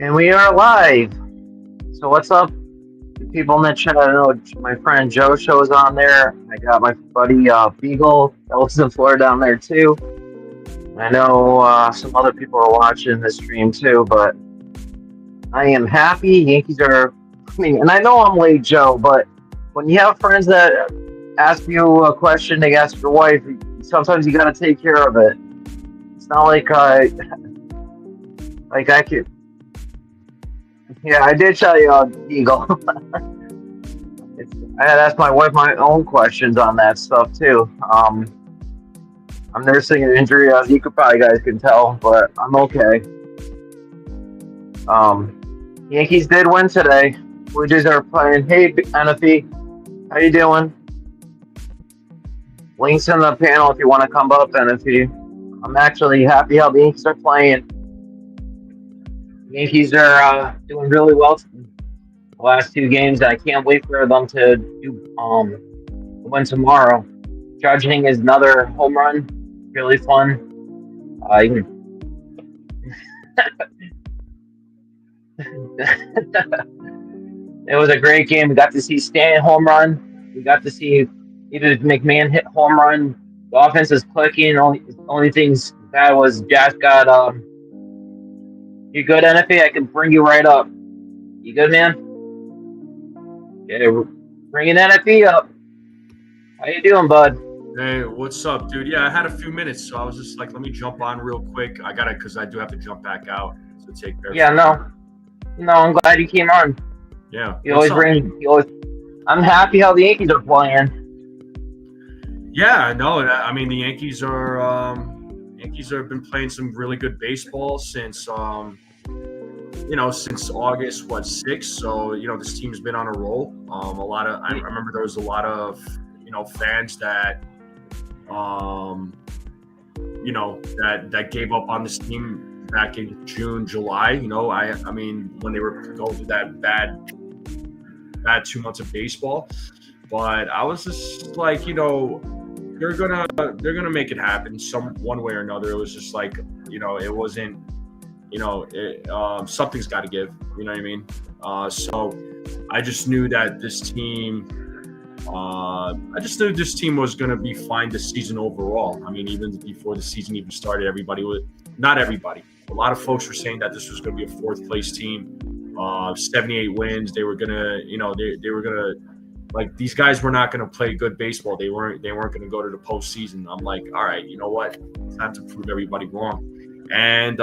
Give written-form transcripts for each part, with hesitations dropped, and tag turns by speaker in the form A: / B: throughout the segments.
A: And we are live. So what's up, people in the chat? I know my friend Joe shows on there. I got my buddy Beagle that lives in Florida down there too. I know some other people are watching this stream too, but I am happy. Yankees are. I mean, and I know I'm late, Joe, but when you have friends that ask you a question, they ask your wife. Sometimes you got to take care of it. It's not like I could. Yeah, I did tell you, Eagle. I had asked my wife my own questions on that stuff too. I'm nursing an injury, as you could probably guys can tell, but I'm okay. Yankees did win today. Blue Jays are playing. Hey, NFE, how you doing? Links in the panel if you want to come up, NFE. I'm actually happy how the Yankees are playing. Yankees are doing really well the last two games. I can't wait for them to win tomorrow. Judging is another home run, really fun. It was a great game. We got to see Stan home run. We got to see either McMahon hit home run. The offense is clicking. Only things bad was Jack got You good, NFA? I can bring you right up. You good, man? Yeah, bringing NFE up. How you doing, bud?
B: Hey, what's up, dude? Yeah, I had a few minutes, so I was just like, let me jump on real quick. I got it because I do have to jump back out to take care.
A: Yeah, no, I'm glad you came on.
B: Yeah,
A: I'm happy how the Yankees are playing.
B: Yeah, no, I mean the Yankees have been playing some really good baseball since since August 6th. So this team's been on a roll. I remember there was a lot of fans that that gave up on this team back in June, July. I mean when they were going through that bad 2 months of baseball. But I was just like, they're gonna make it happen one way or another. It was just like, it wasn't, something's got to give. You know what I mean? So I just knew that this team. This team was going to be fine this season overall. I mean, even before the season even started, not everybody. A lot of folks were saying that this was going to be a fourth place team, 78 wins. They were gonna, they were gonna. Like, these guys were not going to play good baseball. They weren't going to go to the postseason. I'm like, all right, you know what? It's time to prove everybody wrong. And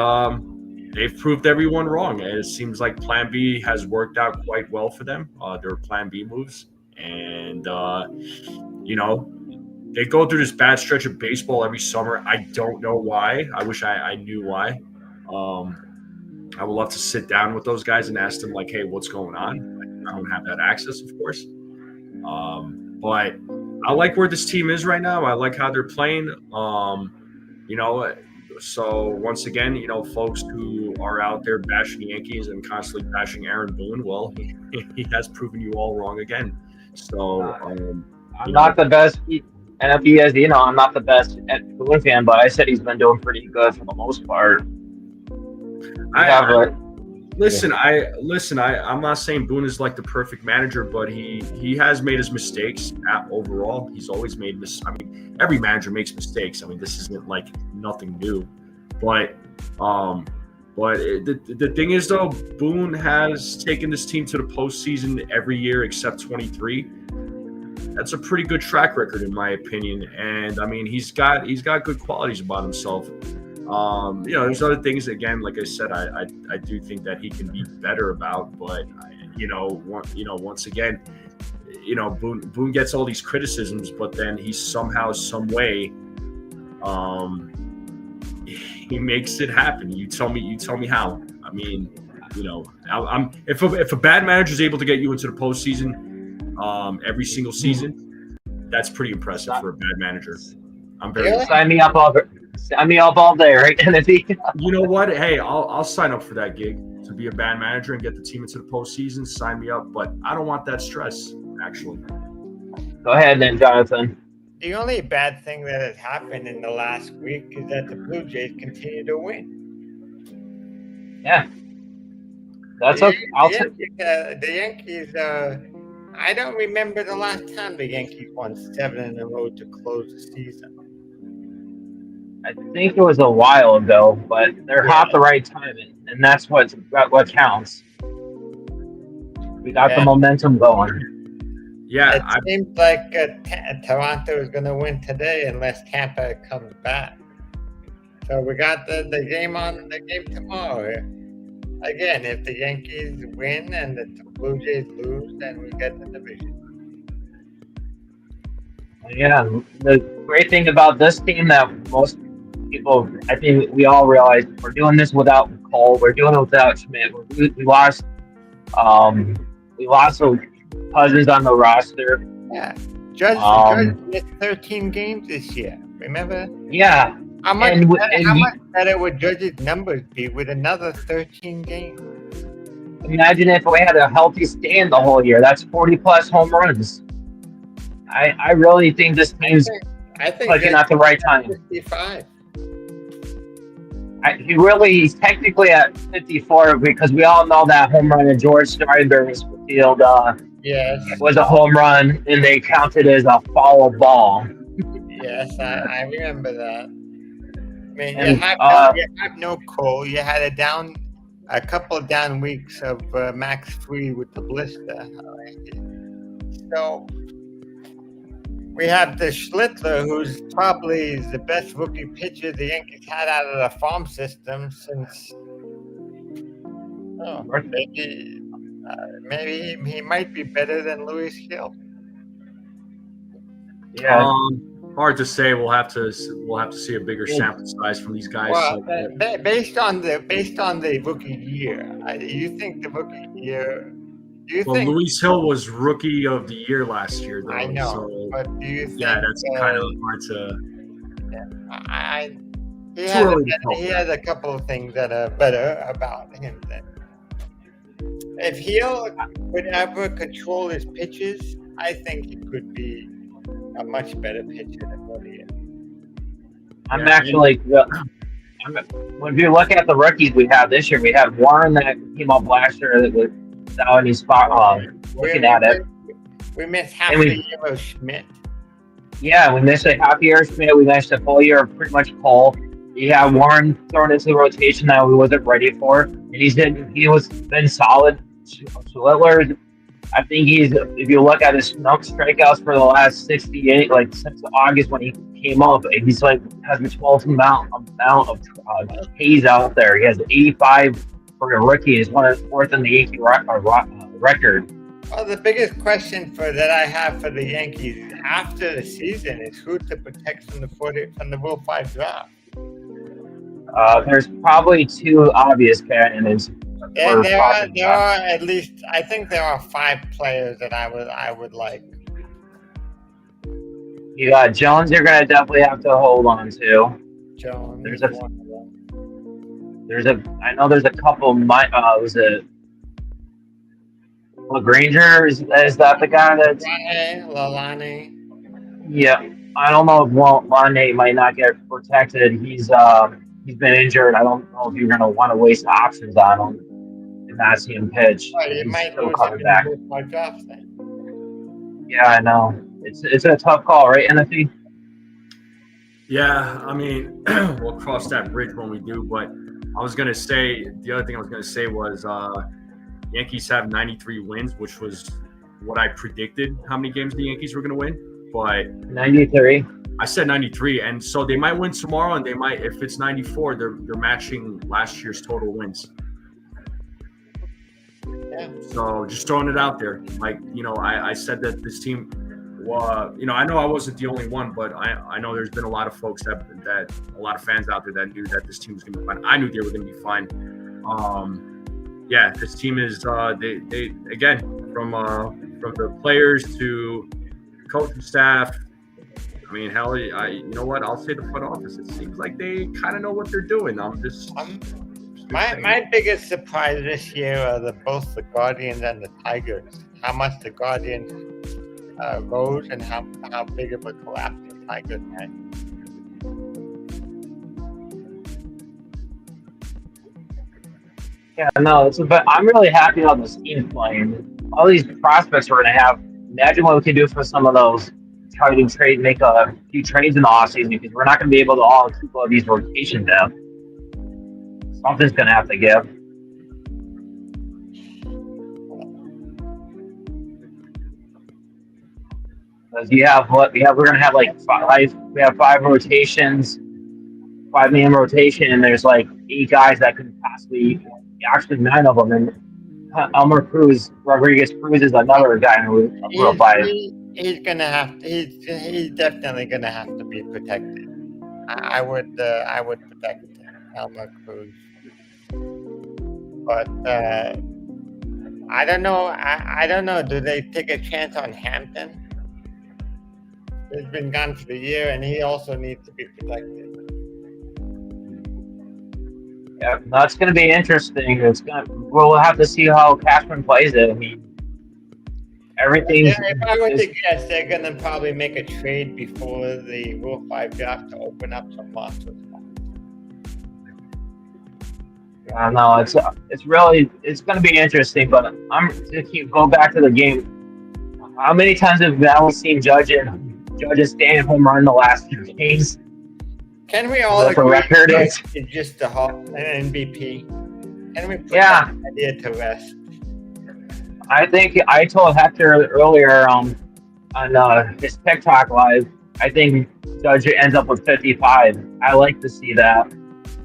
B: they've proved everyone wrong. And it seems like Plan B has worked out quite well for them. Their Plan B moves. And, they go through this bad stretch of baseball every summer. I don't know why. I wish I knew why. I would love to sit down with those guys and ask them, like, hey, what's going on? I don't have that access, of course. But I like where this team is right now. I like how they're playing. So once again, folks who are out there bashing the Yankees and constantly bashing Aaron Boone, well, he has proven you all wrong again. So
A: I'm not the best. And if he is, I'm not the best Boone fan, but I said he's been doing pretty good for the most part.
B: I'm not saying Boone is like the perfect manager, but he has made his mistakes overall. He's always made mistakes. I mean, every manager makes mistakes. I mean, this isn't like nothing new. But the thing is, though, Boone has taken this team to the postseason every year except 23. That's a pretty good track record, in my opinion. And I mean, he's got good qualities about himself. There's other things, again, like I said, I do think that he can be better about, but once again, Boone gets all these criticisms, but then he somehow, some way, he makes it happen. You tell me how. I mean, if a bad manager is able to get you into the postseason, every single season, that's pretty impressive for a bad manager. I'm very
A: sign me up all day, right?
B: You know what? Hey, I'll sign up for that gig to be a bad manager and get the team into the postseason. Sign me up, but I don't want that stress. Actually,
A: go ahead then, Jonathan.
C: The only bad thing that has happened in the last week is that the Blue Jays continue to win.
A: Yeah. That's okay.
C: The Yankees. I don't remember the last time the Yankees won 7 in a row to close the season.
A: I think it was a while ago, but they're
C: Yeah.
A: hot the right time, and that's what counts. We got the momentum going.
B: Yeah,
C: It seems like Toronto is going to win today unless Tampa comes back. So we got the game tomorrow. Again, if the Yankees win and the Blue Jays lose, then we get the division.
A: Yeah, the great thing about this team that most people, I think we all realize, we're doing this without Cole. We're doing it without Schmidt. We lost Cousins on the roster.
C: Yeah, Judge missed 13 games this year. Remember?
A: Yeah.
C: How much better would Judge's numbers be with another 13 games?
A: Imagine if we had a healthy stand the whole year. That's 40-plus home runs. I really think this team's clicking at the right time.
C: 55.
A: He's technically at 54 because we all know that home run in George Steinbrenner's field was a home run, and they counted as a foul ball.
C: Yes, I remember that. I mean, you have no Cole. You had a couple of down weeks of Max Free with the blister. So we have the Schlittler, who's probably the best rookie pitcher the Yankees had out of the farm system since. Maybe he might be better than Louis Hill.
A: Yeah.
B: Hard to say. We'll have to see a bigger sample size from these guys.
C: Well, based on the rookie year, you think the rookie year?
B: Louis Hill was rookie of the year last year, though.
C: I know,
B: so,
C: but do you think?
B: Yeah, that's kind of hard to.
C: Yeah, he has a couple of things that are better about him than. If Hill would ever control his pitches, I think he could be a much better pitcher than what he is.
A: When you look at the rookies we have this year, we have Warren that came up last year that was down in his spot. Looking at it,
C: we missed half the year of Schmidt.
A: Yeah, we missed a half year of Schmidt. We missed a full year of pretty much Cole. You have Warren thrown into the rotation that we wasn't ready for, and been solid. Schlittler, I think if you look at his strikeouts for the last 68, like since August when he came up, he's like has the 12th amount of K's out there. He has 85 for a rookie. He's fourth in the Yankee record.
C: Well, the biggest question that I have for the Yankees after the season is who to protect from the Rule 5 draft.
A: There's probably two obvious candidates.
C: And there are at least, I think there are 5 players that I would like.
A: You got Jones. You're gonna definitely have to hold on to.
C: Jones.
A: There's a couple. Was it LaGranger? Is that the guy that's
C: Lalani?
A: Yeah, I don't know if Lalani might not get protected. He's been injured. I don't know if you're gonna want to waste options on him and not see him pitch.
C: Well, you might
A: still
C: lose
A: coming back.
C: My draft thing.
A: Yeah, I know. It's a tough call, right, Anthony?
B: Yeah, I mean, we'll cross that bridge when we do. But the other thing I was gonna say was Yankees have 93 wins, which was what I predicted how many games the Yankees were gonna win. But
A: 93.
B: I said 93, and so they might win tomorrow, and they might, if it's 94, they're matching last year's total wins.
C: Yeah.
B: So just throwing it out there, I said that this team. I know I wasn't the only one, but I know there's been a lot of folks that a lot of fans out there that knew that this team was going to be fine. I knew they were going to be fine. This team is they again from the players to the coaching staff. I mean, hell, you know what? I'll say the front office. It seems like they kind of know what they're doing.
C: My biggest surprise this year are both the Guardians and the Tigers. How much the Guardians rose and how big of a collapse the Tigers had.
A: Yeah, no, but I'm really happy how this team's playing. All these prospects we're gonna have. Imagine what we can do for some of those. Try to trade, make a few trades in the offseason because we're not gonna be able to all keep all these rotation depth. Something's gonna have to give. Because you have what we have, we're gonna have like five. We have five rotations, 5-man rotation, and there's like 8 guys that could possibly, actually 9 of them. And Elmer Cruz, Rodriguez Cruz is another guy who will buy.
C: He's gonna have. He's definitely gonna have to be protected. I would protect Elmer Cruz, but I don't know. I don't know. Do they take a chance on Hampton? He's been gone for the year, and he also needs to be protected.
A: Yeah, that's going to be interesting. We'll have to see how Cashman plays it. I mean, everything.
C: Yeah, if I were to guess, they're going to probably make a trade before the Rule 5 draft to open up some monster spots.
A: I don't know. It's going to be interesting. But if you go back to the game, how many times have we seen Judges stand home run the last 2 games?
C: Can we all
A: agree record
C: it's just an MVP? Can we put that idea to rest?
A: I think I told Hector earlier on his TikTok live, I think Judge ends up with 55. I like to see that.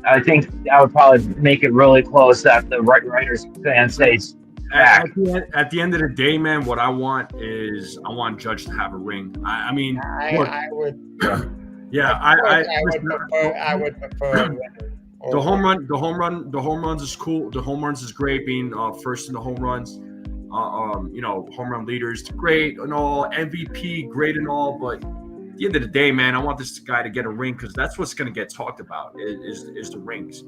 A: I think that would probably make it really close that the Raiders fan says.
B: At the end of the day, man, what I want is Judge to have a ring. I mean,
C: I would.
B: Yeah,
C: I would prefer
B: the home runs is cool. The home runs is great. Being first in the home runs, home run leaders, great and all. MVP, great and all. But at the end of the day, man, I want this guy to get a ring because that's what's going to get talked about is the rings.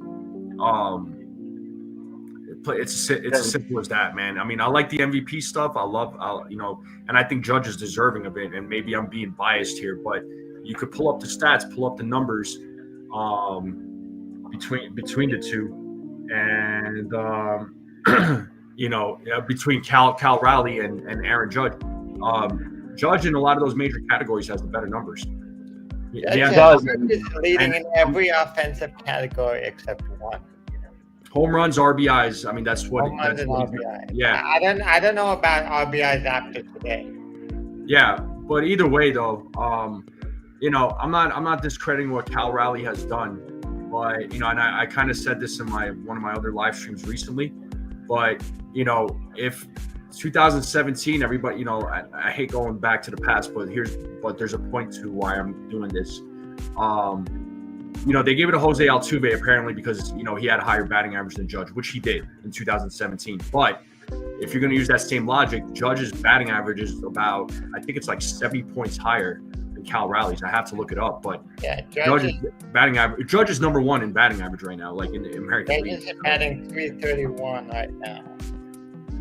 B: It's as simple as that, man. I mean, I like the MVP stuff. And I think Judge is deserving of it. And maybe I'm being biased here, but you could pull up the stats, pull up the numbers between the two, and between Cal Raleigh and Aaron Judge. Judge in a lot of those major categories has the better numbers.
C: Yeah, Judge is leading in every offensive category except one.
B: Home runs, RBIs. I mean, that's what.
C: Home runs and RBIs.
B: Yeah.
C: I don't know about RBIs after today.
B: Yeah, but either way, though, I'm not discrediting what Cal Raleigh has done, but and I kind of said this in one of my other live streams recently, but if 2017, everybody, I hate going back to the past, but there's a point to why I'm doing this. They gave it to Jose Altuve apparently because he had a higher batting average than Judge, which he did in 2017. But if you're going to use that same logic, Judge's batting average is about, I think it's like 70 points higher than Cal Raleigh's. I have to look it up, but
C: yeah,
B: Judge's batting average. Judge is number 1 in batting average right now, like in the American League.
C: Judge is batting 331 right now.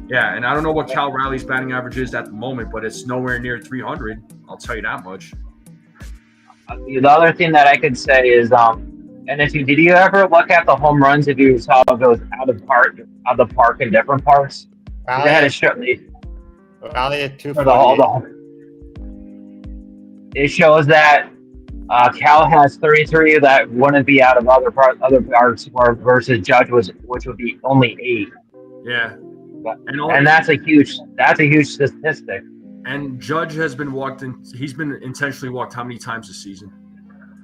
B: Yeah, and I don't know what Cal Raleigh's batting average is at the moment, but it's nowhere near 300. I'll tell you that much.
A: The other thing that I could say is, did you ever look at the home runs if you saw those out of the park in different parks?
C: Raleigh,
A: they had a strip.
C: Raleigh at 248.
A: It shows that Cal has 33 that wouldn't be out of other parks, versus Judge which would be only 8.
B: Yeah,
A: and that's a huge statistic.
B: And Judge has been walked in. He's been intentionally walked how many times this season?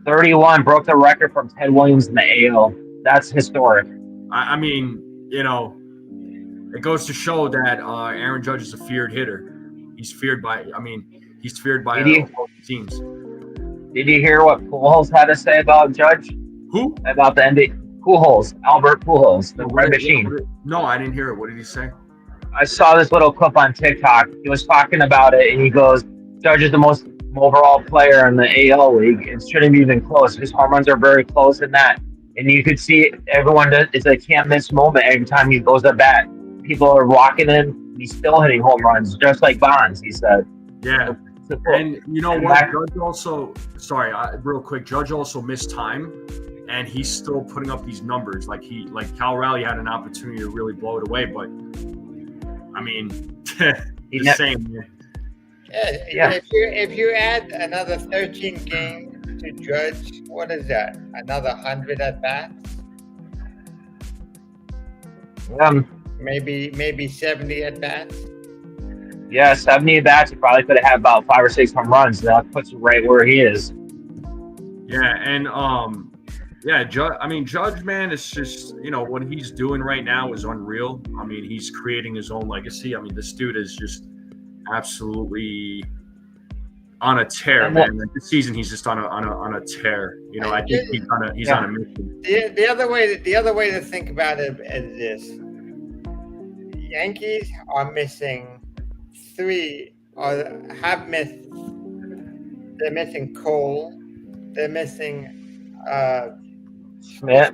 A: 31, broke the record from Ted Williams in the AL. That's historic.
B: I mean, it goes to show that Aaron Judge is a feared hitter. He's feared by teams.
A: Did you hear what Pujols had to say about Judge?
B: Who?
A: About the NBA? Pujols, Albert Pujols, the Red Machine.
B: No, I didn't hear it. What did he say?
A: I saw this little clip on TikTok. He was talking about it, and he goes, Judge is the most overall player in the AL league. It shouldn't be even close. His home runs are very close in that. And you could see it's a can't-miss moment every time he goes to bat. People are walking in. He's still hitting home runs, just like Bonds, he said.
B: Yeah. And you know what? Judge also – real quick. Judge also missed time and he's still putting up these numbers. Like Cal Raleigh had an opportunity to really blow it away, but I mean, the same.
C: Yeah. If you add another 13 games to Judge, what is that? Another 100 at bats? Maybe 70 at bats.
A: Yeah, 70 at bats. He probably could have had about 5 or 6 home runs. That puts him right where he is.
B: Yeah, and Judge, man, it's just, what he's doing right now is unreal. I mean, he's creating his own legacy. I mean, this dude is just absolutely on a tear, man. Like, this season, he's just on a tear. I think he's on a mission.
C: The other way to think about it is this: Yankees are missing 3, or have missed. They're missing Cole. They're missing
A: Schmidt.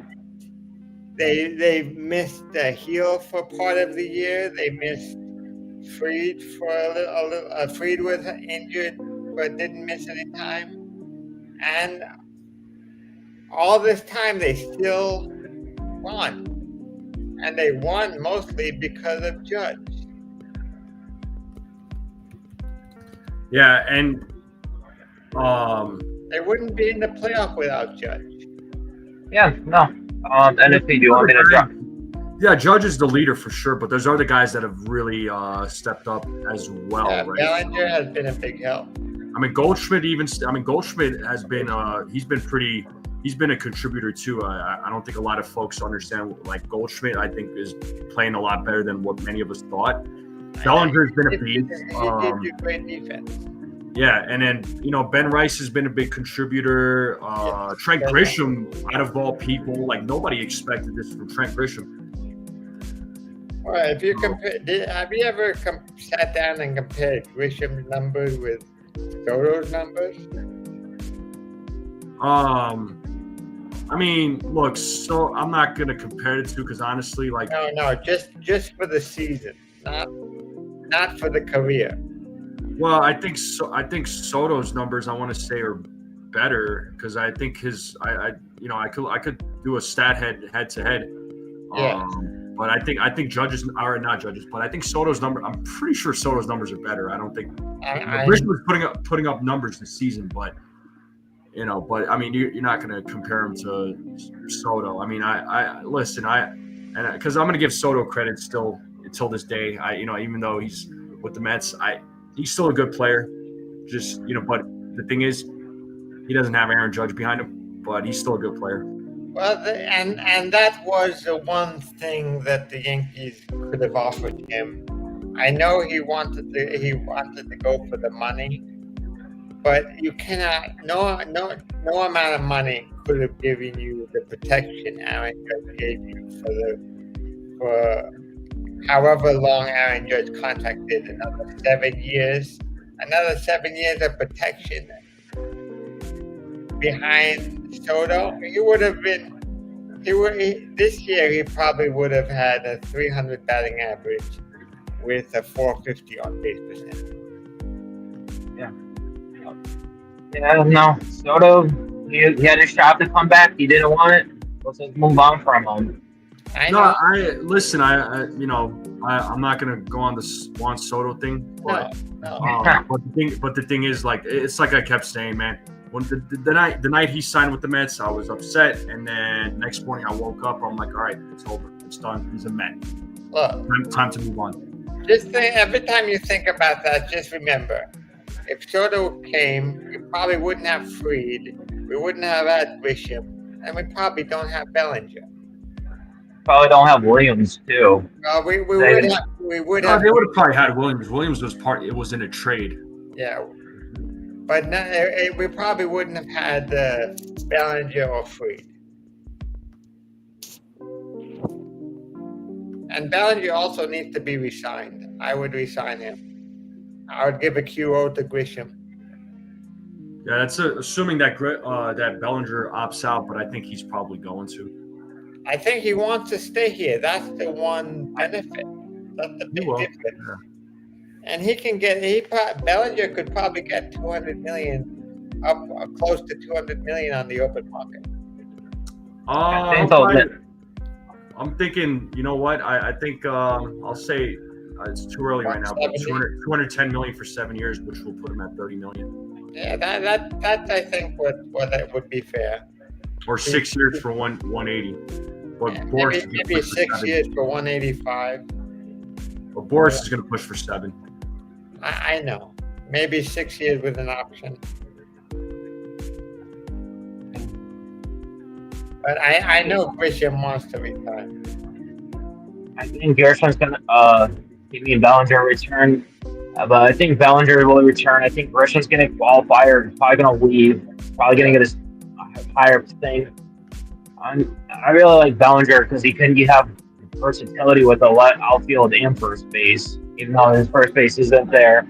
C: They've missed Heel for part of the year. They missed Fried for a little. Fried was injured but didn't miss any time, and all this time they still won, and they won mostly because of Judge.
B: Yeah, and
C: they wouldn't be in the playoff without Judge.
A: Yeah, no. And if you want me to drop.
B: Yeah, Judge is the leader for sure, but there's other guys that have really stepped up as well.
C: Yeah,
B: right?
C: Bellinger has been a big help.
B: I mean, Goldschmidt has been he's been a contributor too. I don't think a lot of folks understand, like, Goldschmidt, I think, is playing a lot better than what many of us thought. Bellinger's been a beast.
C: He did great defense.
B: Yeah, and then, Ben Rice has been a big contributor. Trent Grisham, out of all people, like, nobody expected this from Trent Grisham.
C: All right, if you have you ever sat down and compared Grisham's numbers with Soto's numbers?
B: I mean, look, so I'm not gonna compare the two because honestly, like,
C: no, just for the season, not for the career.
B: Well, I think Soto's numbers, I want to say, are better because I think I could do a stat head to head.
C: Yeah.
B: But I think Judges are not Judges, but I think Soto's number. I'm pretty sure Soto's numbers are better. I don't think Grisham was putting up numbers this season, but I mean, you're not going to compare him to Soto. I mean, because I'm going to give Soto credit still until this day. Even though he's with the Mets, he's still a good player. Just but the thing is, he doesn't have Aaron Judge behind him, but he's still a good player.
C: Well, and that was the one thing that the Yankees could have offered him. I know he wanted to go for the money, but you cannot. No amount of money could have given you the protection Aaron Judge gave you for however long Aaron Judge contracted, another 7 years. Another 7 years of protection behind Soto. This year he probably would have had a 300 batting average with a 450 on base percentage.
A: Yeah, no. Soto, he had a shot to come back. He didn't want it. Let's just move on from him.
C: I know.
B: I'm not gonna go on the Juan Soto thing, but
C: no.
B: but the thing is, like, it's like I kept saying, man. When the night he signed with the Mets, I was upset, and then next morning I woke up. I'm like, all right, it's over, it's done. He's a Met.
C: Look,
B: time to move on.
C: Just every time you think about that, just remember, if Soto came, we probably wouldn't have Fried, we wouldn't have had Grisham, and we probably don't have Bellinger.
A: Probably don't have Williams too.
C: We would have.
B: They would have probably had Williams. Williams was it was in a trade.
C: Yeah. But we probably wouldn't have had Bellinger or Fried. And Bellinger also needs to be re-signed. I would re-sign him. I would give a QO to Grisham.
B: Yeah, that's assuming that Bellinger opts out, but I think he's probably going to.
C: I think he wants to stay here. That's the one benefit. That's the big difference. Yeah. And he can Bellinger could probably get $200 million, up close to $200 million on the open market.
A: I think
B: I'm thinking, you know what? I think I'll say it's too early right now, but 210 million for 7 years, which will put him at 30 million.
C: Yeah, that I think that would be fair.
B: Or 6 years for 180. But
C: Yeah,
B: Boris
C: maybe 6 years for 185.
B: But Boris is going to push for 7.
C: I know. Maybe 6 years with an option. But I know Grisham wants to retire.
A: I think Gershon's gonna me and Bellinger return, but I think Bellinger will return. I think Grisham's gonna qualify or probably gonna leave. Probably gonna get his higher thing. I really like Bellinger because you have versatility with the outfield and first base, even though his first base isn't there.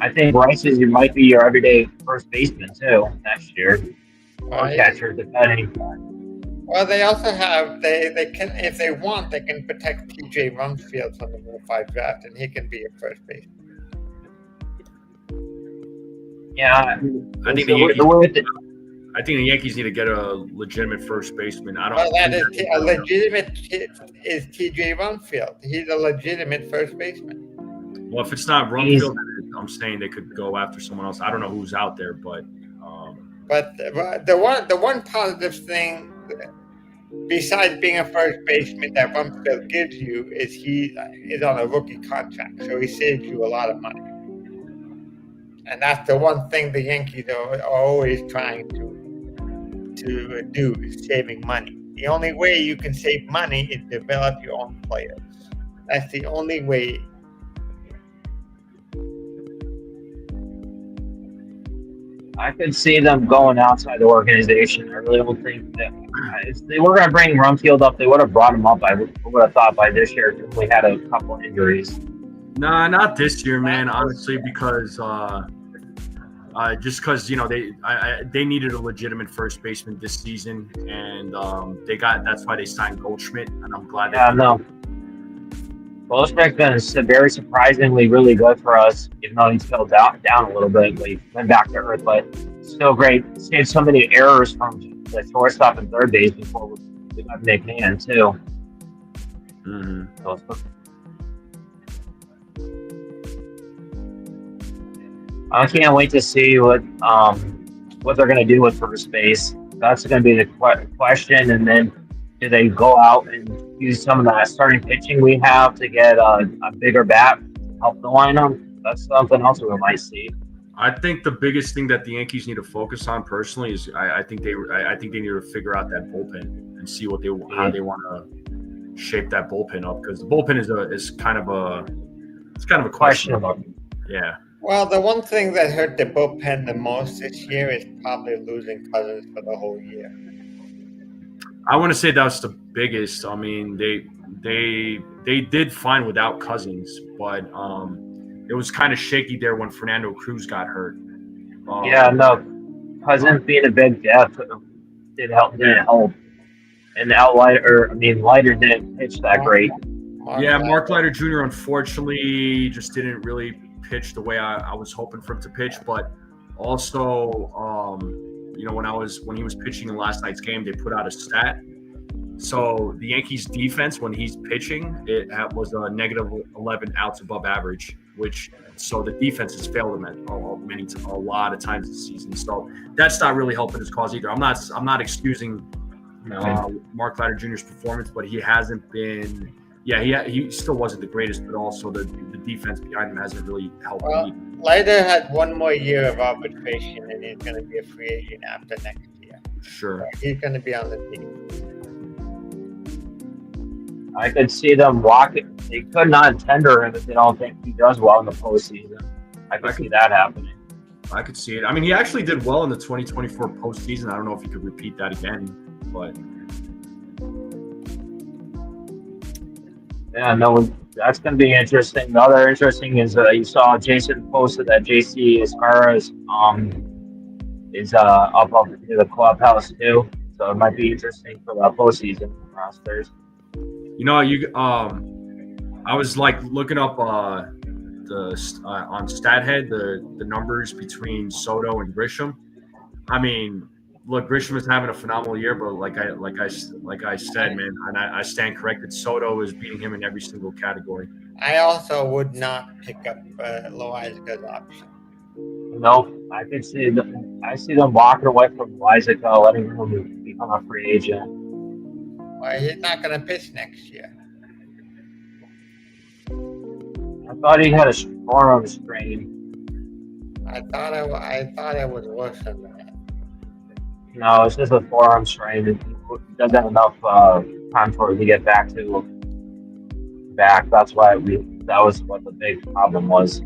A: I think Rice might be your everyday first baseman too next year. Or catcher, depending.
C: Well, they also have they can, if they want, they can protect T.J. Rumsfeld from the Rule 5 draft, and he can be a first baseman.
A: Yeah,
B: I think the Yankees need to get a legitimate first baseman.
C: Well, that is a legitimate is T.J. Rumsfeld. He's a legitimate first baseman.
B: Well, if it's not Rumsfeld, I'm saying they could go after someone else. I don't know who's out there, but.
C: But the one positive thing, besides being a first baseman, that Rumsfeld gives you is he is on a rookie contract, so he saves you a lot of money. And that's the one thing the Yankees are always trying to do, is saving money. The only way you can save money is develop your own players. That's the only way.
A: I could see them going outside the organization. I really don't think that if they were going to bring Rumfield up, they would have brought him up. I would have thought by this year if we had a couple injuries.
B: Nah, not this year, man. Honestly, because just because they needed a legitimate first baseman this season, and that's why they signed Goldschmidt, and I'm glad.
A: Yeah, no. Goldschmidt's been very surprisingly really good for us, even though he's fell down a little bit. But he went back to earth, but still great. Saved so many errors from the shortstop and third base before we got McMahon too.
B: Mm-hmm.
A: I can't wait to see what they're going to do with first base. That's going to be the question, and then do they go out and use some of that starting pitching we have to get a bigger bat, help the lineup? That's something else we might see.
B: I think the biggest thing that the Yankees need to focus on personally is I think they need to figure out that bullpen and see how they want to shape that bullpen up, because the bullpen is kind of a questionable. Yeah.
C: Well, the one thing that hurt the bullpen the most this year is probably losing Cousins for the whole year.
B: I want to say that's the biggest. I mean, they did fine without Cousins, but it was kind of shaky there when Fernando Cruz got hurt.
A: Cousins being a big death didn't help. And Leiter didn't pitch that great.
B: Mark Leiter Jr. unfortunately just didn't really pitch the way I was hoping for him to pitch, but also when he was pitching in last night's game, they put out a stat. So the Yankees defense, when he's pitching, it was a negative 11 outs above average, so the defense has failed him a lot of times this season. So that's not really helping his cause either. I'm not excusing Mark Leiter Jr.'s performance, but he hasn't been. Yeah, he still wasn't the greatest, but also the defense behind him hasn't really helped.
C: Well, Leiter had one more year of arbitration, and he's going to be a free agent after next year.
B: Sure.
C: So he's going to be on the team.
A: I could see them walk it. They could not tender him if they don't think he does well in the postseason. I could see that happening.
B: I could see it. I mean, he actually did well in the 2024 postseason. I don't know if he could repeat that again, but.
A: Yeah, no, that's going to be interesting. The other interesting is you saw Jason posted that JC Escarra is up near the clubhouse too, so it might be interesting for the postseason rosters.
B: I was like looking up on StatHead the numbers between Soto and Grisham. I mean, look, Grisham is having a phenomenal year, but like I said, man, and I stand corrected. Soto is beating him in every single category.
C: I also would not pick up Loiza's option.
A: No, I see them walking away from Lysica, letting him become a free agent.
C: Well, he's not going to pitch next year.
A: I thought he had a forearm strain.
C: I thought it was worse than that.
A: No, it's just a forearm strain. He doesn't have enough contour to get back. That's why that was what the big problem was.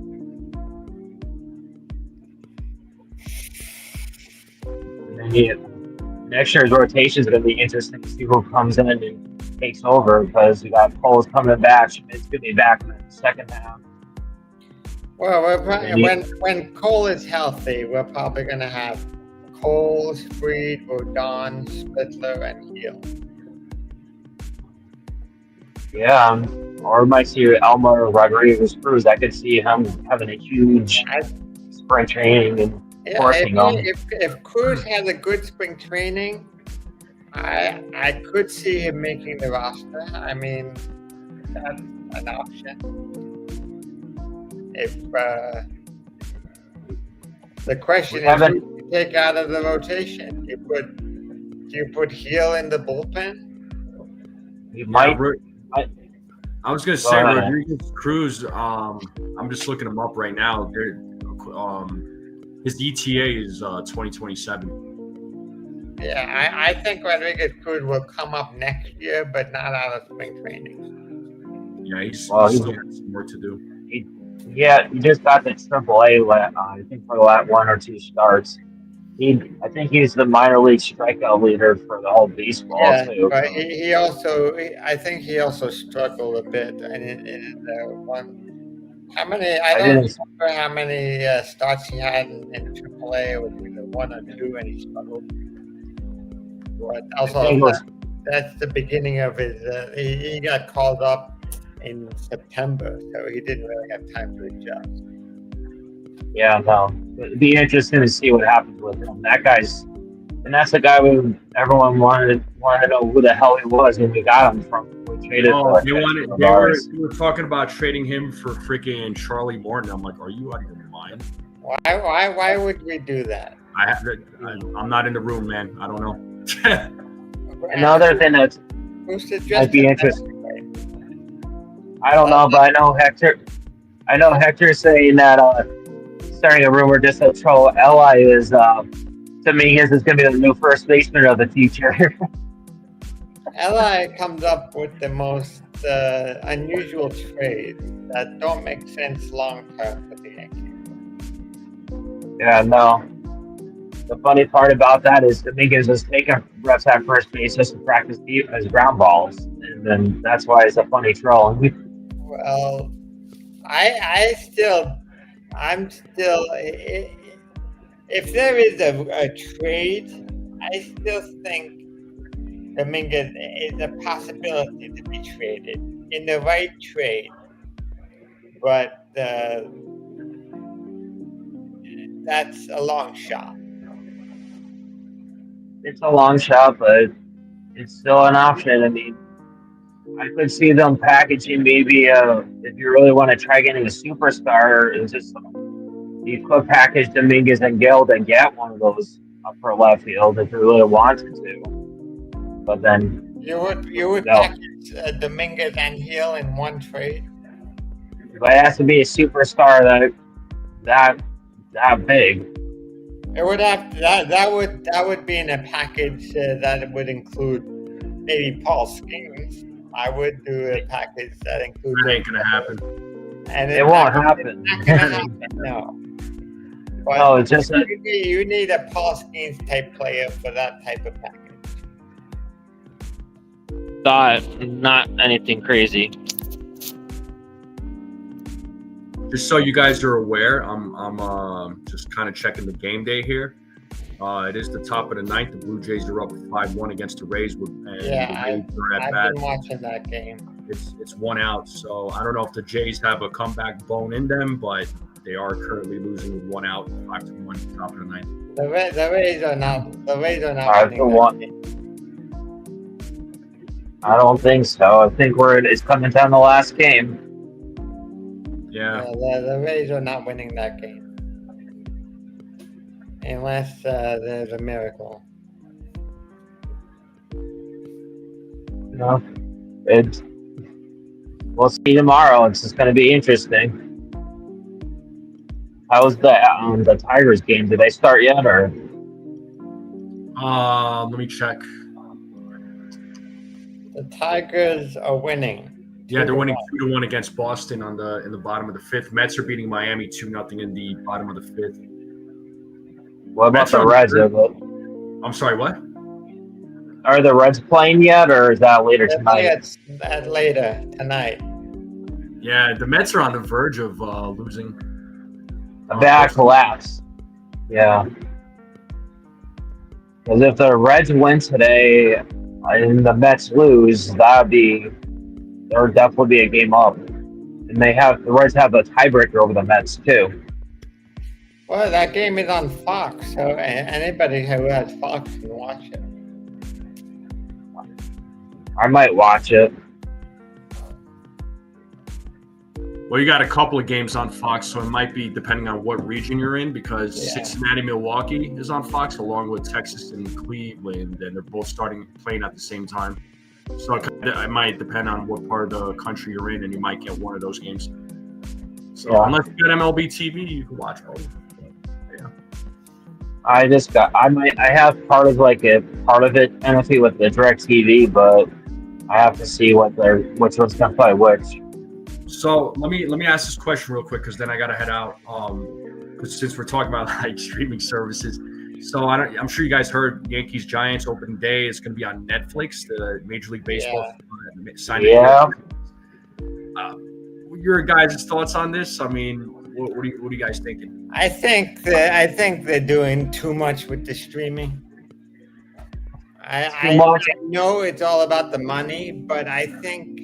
A: And next year's rotation is going to be interesting to see who comes in and takes over because we got Cole's coming back. Schmidt's going to be back in the second half.
C: Well, when Cole is healthy, we're probably going to have Cole, Fried, Rodon, Spittler, and Hill.
A: Yeah, or we might see Elmer or Rodriguez Cruz. I could see him having a huge spring training and forcing them.
C: If Cruz has a good spring training, I could see him making the roster. I mean, that's an option. If the question is who you take out of the rotation, do you put Hill in the bullpen?
A: You might.
B: I was going to say Rodriguez Cruz. I'm just looking him up right now. His ETA is 2027.
C: Yeah, I think Rodriguez Cruz will come up next year, but not out of spring training.
B: Yeah, he's still got some work to do.
A: Yeah, he just got the AAA. I think for the last 1 or 2 starts. I think he's the minor league strikeout leader for the whole baseball too.
C: But I think he also struggled a bit. And in the one, how many? I don't remember how many starts he had in AAA. It was either 1 or 2, and he struggled. But also, that's the beginning of his. He got called up in September, so he didn't really have time to adjust.
A: Yeah, no. It'd be interesting to see what happens with him. That's the guy everyone wanted to know who the hell he was when we got him from. We traded
B: they were talking about trading him for freaking Charlie Morton. I'm like, are you out of your mind?
C: Why would we do that?
B: I'm not in the room, man. I don't know.
A: Another thing that might be interesting. I don't know, but I know Hector's saying that starting a rumor just to troll Eli is Dominguez is going to be the new first baseman of the future.
C: Eli comes up with the most unusual trades that don't make sense long term for the Yankees.
A: Yeah, no. The funny part about that is Dominguez is taking reps at first base just to practice as ground balls, and then that's why it's a funny troll.
C: Well, I'm still. If there is a trade, I still think Dominguez is a possibility to be traded in the right trade, but that's a long shot.
A: It's a long shot, but it's still an option. I mean, I could see them packaging maybe if you really want to try getting a superstar, it's just you could package Dominguez and Gale and get one of those up for left field if you really wanted to. But then
C: you would package Dominguez and Hill in one trade.
A: But it has to be a superstar that big.
C: It would have that would be in a package that would include maybe Paul Skeens. I would do a package that includes.
B: That ain't gonna happen.
C: And
A: it won't happen.
C: It's not gonna happen. No. But
A: no, it's just
C: you need a Paul Skeens type player for that type of package.
A: Not anything crazy.
B: Just so you guys are aware, I'm just kind of checking the game day here. It is the top of the 9th. The Blue Jays are up 5-1 against the Rays.
C: I've been watching that game.
B: It's 1 out, so I don't know if the Jays have a comeback bone in them, but They are currently losing with 1 out, 5-1, top of the ninth.
C: The Rays are not. The Rays are not
A: 5-1.
C: winning.
A: I don't think so. I think it's coming down the last game.
B: Yeah.
C: The Rays are not winning that game unless there's a miracle.
A: No, we'll see tomorrow. It's just going to be interesting. How's the Tigers game? Did they start yet, or?
B: Let me check.
C: The Tigers are winning.
B: Yeah, they're winning 2-1 against Boston in the bottom of the fifth. Mets are beating Miami 2-0 in the bottom of the fifth.
A: What about the Reds?
B: I'm sorry, what?
A: Are the Reds playing yet, or is that later tonight?
C: It's later tonight.
B: Yeah, the Mets are on the verge of losing.
A: A bad collapse. Yeah. Because if the Reds win today and the Mets lose, there would definitely be a game up. And the Reds have a tiebreaker over the Mets too.
C: Well, that game is on Fox, so anybody who has Fox can watch it.
A: I might watch it.
B: Well, you got a couple of games on Fox, so it might be depending on what region you're in, because Cincinnati, Milwaukee is on Fox, along with Texas and Cleveland, and they're both playing at the same time. So it might depend on what part of the country you're in, and you might get one of those games. So unless you got MLB TV, you can watch both. Yeah.
A: I have part of it NFC with the DirecTV, but I have to see which one's gonna play which.
B: So let me ask this question real quick, because then I gotta head out. Since we're talking about like streaming services, so I'm sure you guys heard Yankees Giants opening day is gonna be on Netflix. The Major League Baseball signing.
A: Yeah.
B: Your guys' thoughts on this? I mean, what are you guys thinking?
C: I think they're doing too much with the streaming. I know it's all about the money, but I think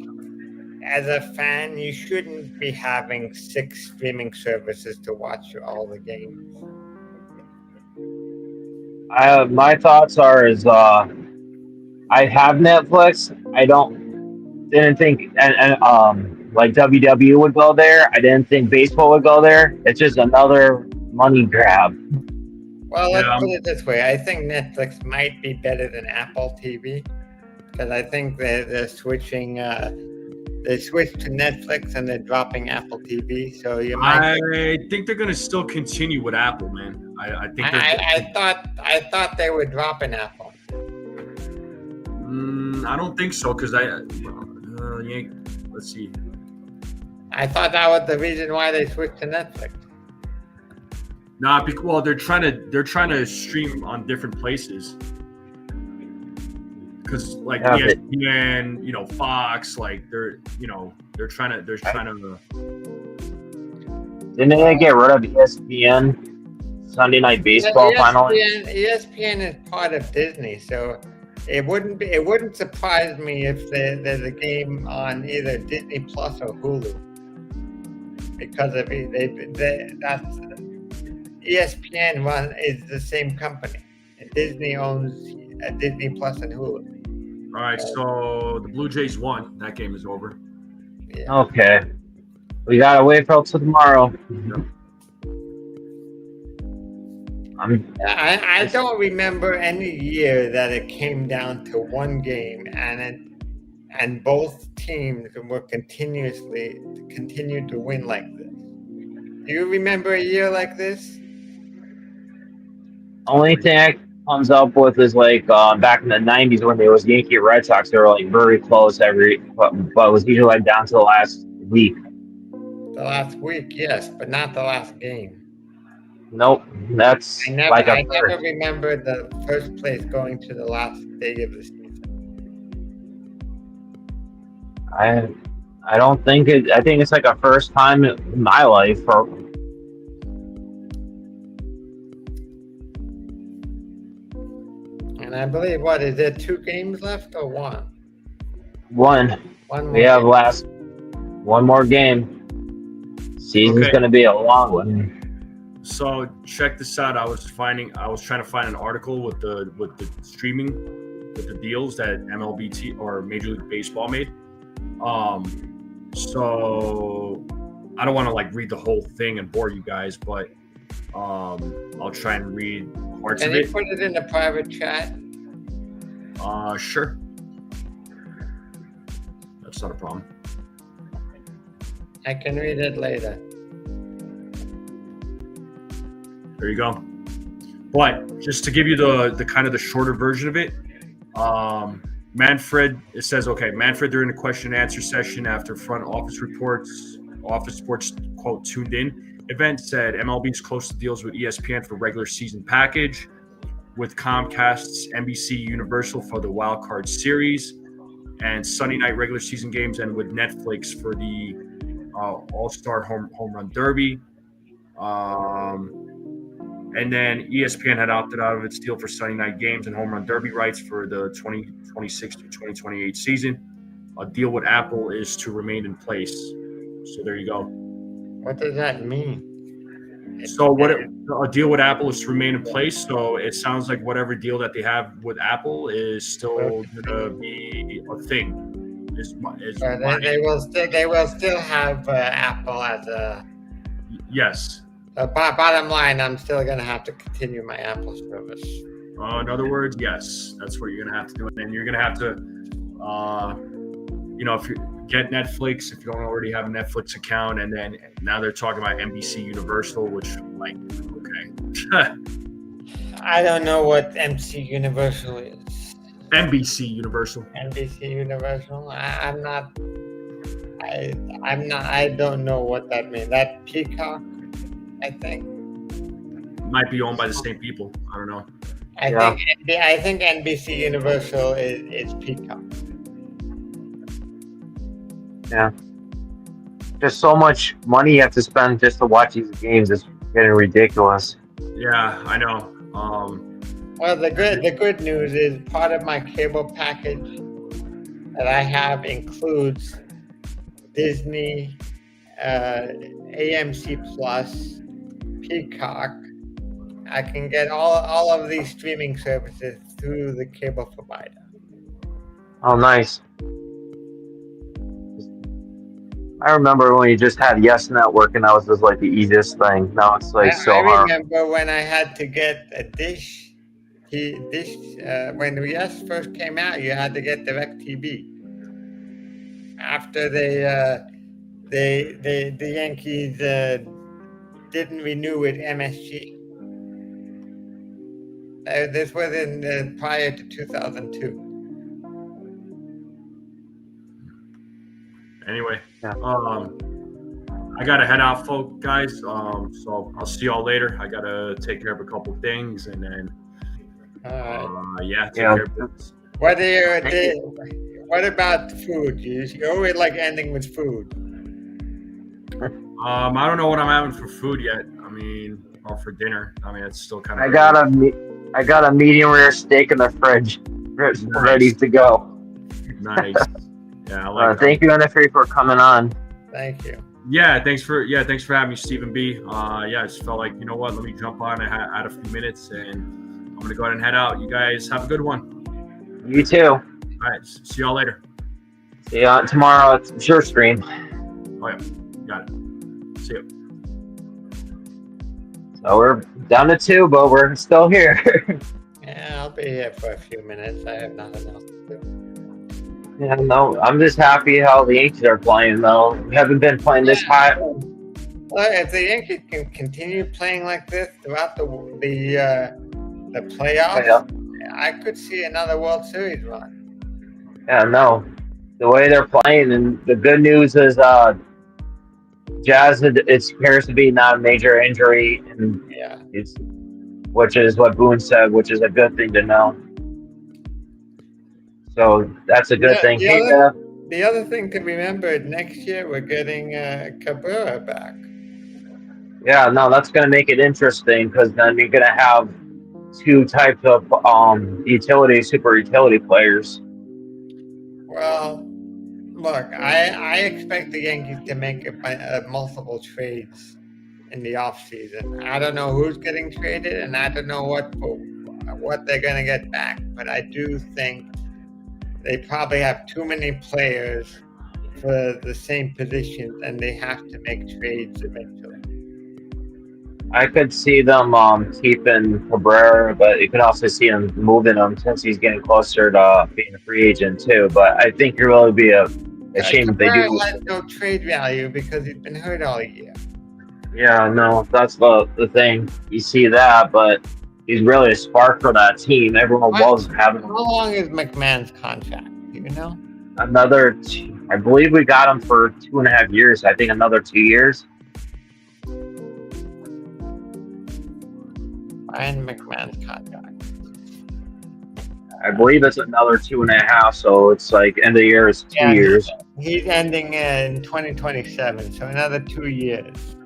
C: as a fan, you shouldn't be having 6 streaming services to watch all the games.
A: My thoughts are I have Netflix. I didn't think like WWE would go there. I didn't think baseball would go there. It's just another money grab.
C: Well, let's put it this way. I think Netflix might be better than Apple TV, because I think they're switching. They switched to Netflix and they're dropping Apple TV. So
B: I think they're going to still continue with Apple, man.
C: I thought they were dropping Apple.
B: I don't think so, because let's see.
C: I thought that was the reason why they switched to Netflix.
B: Nah, well, they're trying to stream on different places. Because like ESPN, Fox, like they're trying to.
A: Didn't they get rid of ESPN Sunday Night Baseball finally?
C: ESPN is part of Disney, so it wouldn't surprise me if there's a game on either Disney Plus or Hulu, because of that's ESPN is the same company. And Disney owns Disney Plus and Hulu.
B: All right, so the Blue Jays won. That game is over.
C: Yeah.
A: Okay. We gotta wait till tomorrow.
B: Yep.
C: I don't remember any year that it came down to one game and both teams were continued to win like this. Do you remember a year like this?
A: Only thing I comes up with is like back in the 90s when there was Yankee Red Sox. They were like very close but it was usually like down to the last week.
C: The last week, yes, but not the last game.
A: Nope, that's
C: I never remember the first place going to the last day of the season.
A: I don't think it. I think it's like a first time in my life.
C: And I believe, is there 2 games left or one?
A: One.
C: One more
A: We have
C: game.
A: one more game. Season's going to be a long one.
B: So check this out. I was trying to find an article with the streaming, with the deals that MLB or Major League Baseball made. So I don't want to read the whole thing and bore you guys, but I'll try and read parts of it.
C: Can you put it in the private chat?
B: Sure. That's not a problem.
C: I can read it later.
B: There you go. But just to give you the kind of the shorter version of it, Manfred, it says, okay, Manfred during the question and answer session after front office sports, quote, tuned in event said MLB is close to deals with ESPN for regular season package, with Comcast's NBC Universal for the Wild Card Series and Sunday night regular season games, and with Netflix for the All-Star Home Run Derby. And then ESPN had opted out of its deal for Sunday night games and Home Run Derby rights for the 2026 to 2028 season. A deal with Apple is to remain in place. So there you go.
C: What does that mean?
B: So a deal with Apple is to remain in place. So it sounds like whatever deal that they have with Apple is still going to be a thing.
C: They will still have Apple as a.
B: Yes.
C: Bottom line, I'm still going to have to continue my Apple service.
B: In other words, yes, that's what you're going to have to do. And then you're going to have to, if you get Netflix, if you don't already have a Netflix account, and then now they're talking about NBC Universal, which, okay.
C: I don't know what MC Universal is.
B: NBC Universal.
C: NBC Universal. I don't know what that means. That Peacock, I think.
B: Might be owned by the same people. I don't know.
C: I think NBC Universal is Peacock.
A: Yeah. Just so much money you have to spend just to watch these games. It's getting ridiculous.
B: Yeah, I know.
C: Well, the good news is part of my cable package that I have includes Disney, AMC Plus, Peacock. I can get all of these streaming services through the cable provider.
A: Oh, nice. I remember when you just had Yes Network, and that was just the easiest thing. Now it's hard.
C: I remember when I had to get a dish. When the Yes first came out, you had to get DirecTV. After the Yankees didn't renew with MSG. This was prior to 2002.
B: Anyway,
A: yeah.
B: I gotta head out, guys. So I'll see y'all later. I gotta take care of a couple things, and then take care of this.
C: What about food? You always like ending with food.
B: I don't know what I'm having for food yet. I mean, or for dinner. I mean, it's still kind of.
A: I got a medium rare steak in the fridge, ready to go.
B: Nice. Yeah, I like
A: thank you, NFA, for coming on.
C: Thank you.
B: Yeah, thanks for having me, Stephen B. I just felt like, you know what, let me jump on. I had a few minutes, and I'm gonna go ahead and head out. You guys have a good one.
A: You too.
B: All right, see y'all later.
A: See ya tomorrow. It's your stream.
B: Oh yeah, got it. See ya.
A: So we're down to 2, but we're still here.
C: Yeah, I'll be here for a few minutes. I have nothing else to do.
A: Yeah, no, I'm just happy how the Yankees are playing, though. We haven't been playing this high.
C: Well, if the Yankees can continue playing like this throughout the playoffs, I could see another World Series run.
A: Yeah, no. The way they're playing, and the good news is Jazz, it appears to be not a major injury, and which is what Boone said, which is a good thing to know. So that's a good thing.
C: The other thing to remember, next year we're getting Cabrera back.
A: Yeah, no, that's going to make it interesting, because then you're going to have 2 types of super utility players.
C: Well, Look, I expect the Yankees to make multiple trades in the offseason. I don't know who's getting traded, and I don't know what they're going to get back. But I do think they probably have too many players for the same positions, and they have to make trades eventually.
A: I could see them keeping Cabrera, but you could also see them moving him since he's getting closer to being a free agent too. But I think it really be a shame if they
C: Cabrera
A: do.
C: has no trade value because he's been hurt all year.
A: Yeah, no, that's the thing. You see that, but he's really a spark for that team. Everyone loves having him.
C: How long is McMahon's contract? Do you know?
A: I believe we got him for 2.5 years. I think another 2 years.
C: Ryan McMahon's contract.
A: I believe it's another 2.5, so it's like end of the year is 2 years.
C: He's ending in 2027, so another 2 years.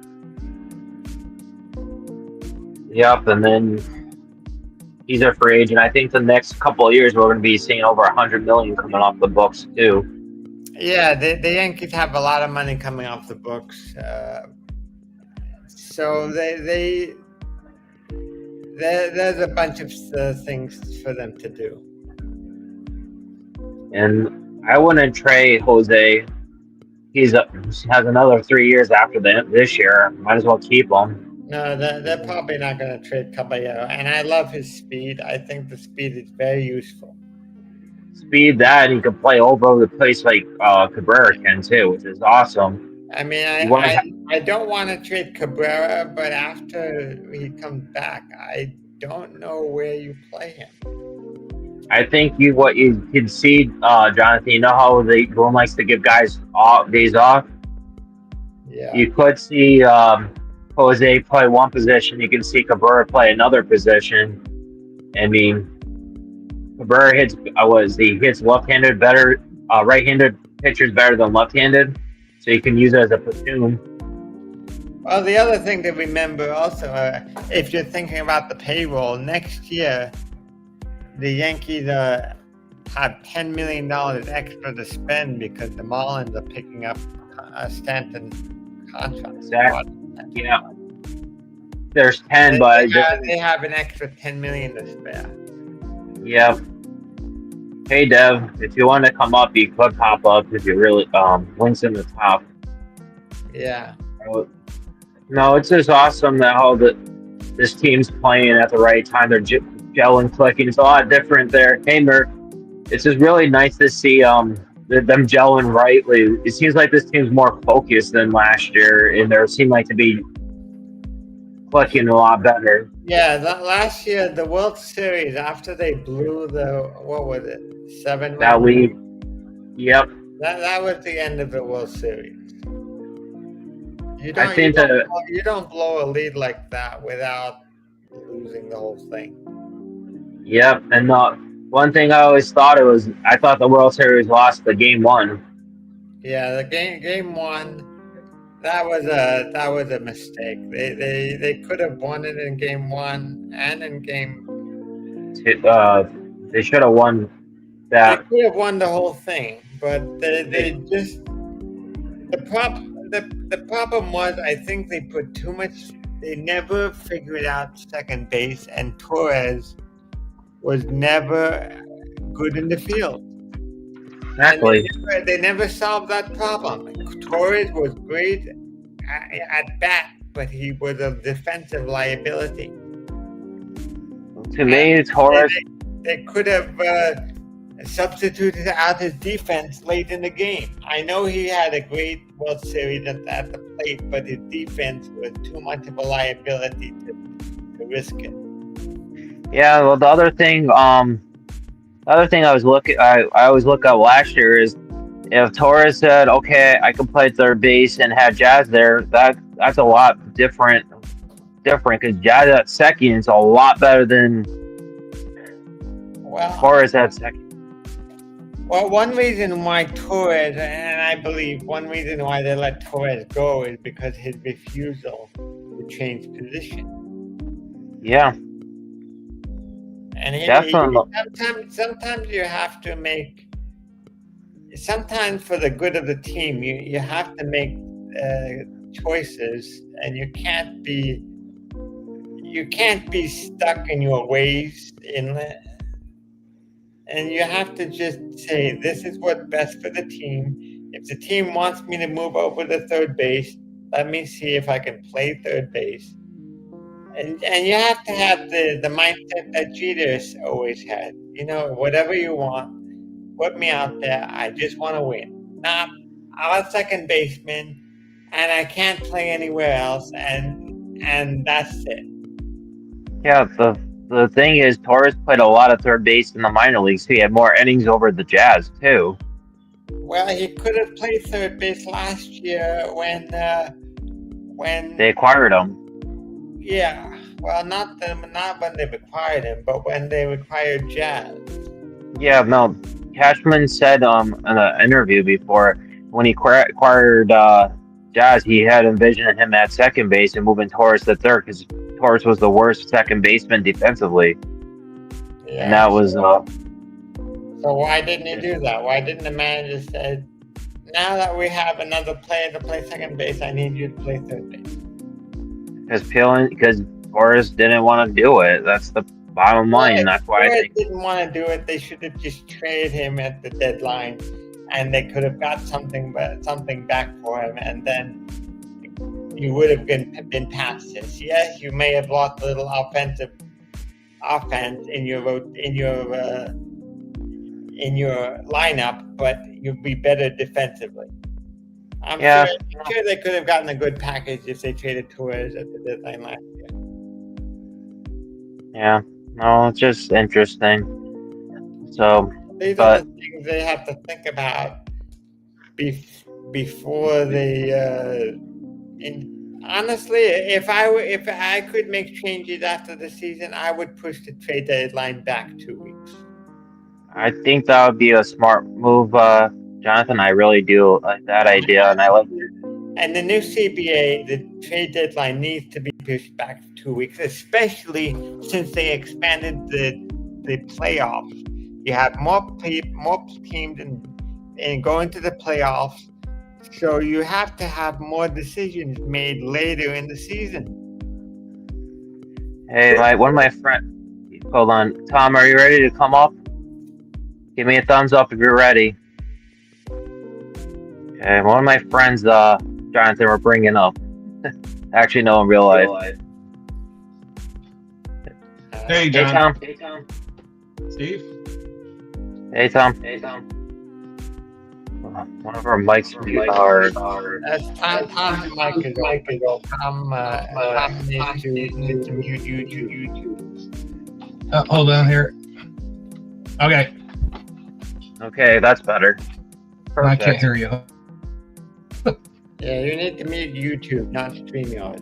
A: Yep, and then he's a free agent. I think the next couple of years we're going to be seeing over 100 million coming off the books too.
C: Yeah, the Yankees have a lot of money coming off the books, so there's a bunch of things for them to do.
A: And I wouldn't trade Jose. He has another 3 years after this year. Might as well keep him.
C: No, they're probably not going to trade Caballero. And I love his speed. I think the speed is very useful.
A: Speed that, and he can play all over the place like Cabrera can too, which is awesome.
C: I mean, I don't want to trade Cabrera, but after he comes back, I don't know where you play him.
A: I think what you can see, Jonathan, you know how everyone likes to give guys days off?
C: Yeah.
A: You could see Jose play one position. You can see Cabrera play another position. I mean, Cabrera hits left-handed better, right-handed pitchers better than left-handed, so you can use it as a platoon.
C: Well, the other thing to remember also, if you're thinking about the payroll, next year, the Yankees have $10 million extra to spend because the Marlins are picking up Stanton's contract.
A: Exactly. Yeah. There's 10, but
C: they have an extra $10 million to spare.
A: Yeah. Hey Dev, if you want to come up, you could pop up if you really links in the top.
C: Yeah.
A: No, it's just awesome that how this team's playing at the right time. They're gelling, clicking. It's a lot different there. Hey Merc, it's just really nice to see them gelling rightly. It seems like this team's more focused than last year, and they seem like to be clicking a lot better.
C: Yeah, last year, the World Series, after they blew what was it, 7?
A: That lead. Yep.
C: That was the end of the World Series. You don't blow a lead like that without losing the whole thing.
A: Yep, and one thing I always thought I thought the World Series lost the game 1.
C: Yeah, the game 1. That was a mistake. They could have won it in game 1 and in game.
A: They should have won that.
C: They could have won the whole thing, but they just the problem was I think they put too much. They never figured out second base, and Torres was never good in the field.
A: Exactly.
C: They never solved that problem. Torres was great at bat, but he was a defensive liability.
A: To me, Torres.
C: They could have substituted out his defense late in the game. I know he had a great World Series at the plate, but his defense was too much of a liability to risk it.
A: Yeah, well, the other thing I always look at last year is if Torres said, "Okay, I can play third base," and had Jazz there, that's a lot different because Jazz at second is a lot better than Torres at second.
C: Well, one reason why Torres, and I believe one reason why they let Torres go is because his refusal to change position.
A: Yeah.
C: And sometimes you have to make sometimes for the good of the team, you have to make choices, and you can't be stuck in your ways and you have to just say, this is what's best for the team. If the team wants me to move over to third base, let me see if I can play third base. And you have to have the mindset that Jeter's always had. Whatever you want, put me out there. I just want to win. Not, I'm a second baseman, and I can't play anywhere else, and that's it.
A: Yeah, the thing is, Torres played a lot of third base in the minor leagues. He had more innings over the Jazz too.
C: Well, he could have played third base last year when
A: they acquired him.
C: Yeah, well, not when they acquired him, but when they acquired Jazz.
A: Yeah, no. Cashman said in an interview before, when he acquired Jazz, he had envisioned him at second base and moving Torres to third because Torres was the worst second baseman defensively. Yeah, and that was.
C: So why didn't he do that? Why didn't the manager say, now that we have another player to play second base, I need you to play third base?
A: Because Torres didn't want to do it. That's the bottom line. That's why I think
C: didn't want to do it. They should have just traded him at the deadline, and they could have got something back for him, and then you would have been past this. Yes, you may have lost a little offense in your lineup, but you'd be better defensively. I'm sure they could have gotten a good package if they traded Torres at the deadline last year.
A: Yeah, no, it's just interesting. So
C: these are the things they have to think about before they. Honestly, if I could make changes after the season, I would push the trade deadline back 2 weeks.
A: I think that would be a smart move, Jonathan. I really do like that idea, and I like it.
C: And the new CBA, the trade deadline needs to be pushed back 2 weeks, especially since they expanded the playoffs. You have more teams and going to the playoffs, so you have to have more decisions made later in the season.
A: Hey, one of my friends. Hold on, Tom. Are you ready to come up? Give me a thumbs up if you're ready. Okay, one of my friends, Jonathan, we're bringing up. Actually, no, in real life.
D: Hey, John.
A: Hey, Tom.
D: Steve.
A: Hey, Tom. One of our mics are.
C: Tom's mic is open. Tom needs to mute YouTube.
D: Hold on here. Okay.
A: Okay, that's better. Perfect.
D: I can't hear you.
C: Yeah, you need to mute YouTube, not StreamYard.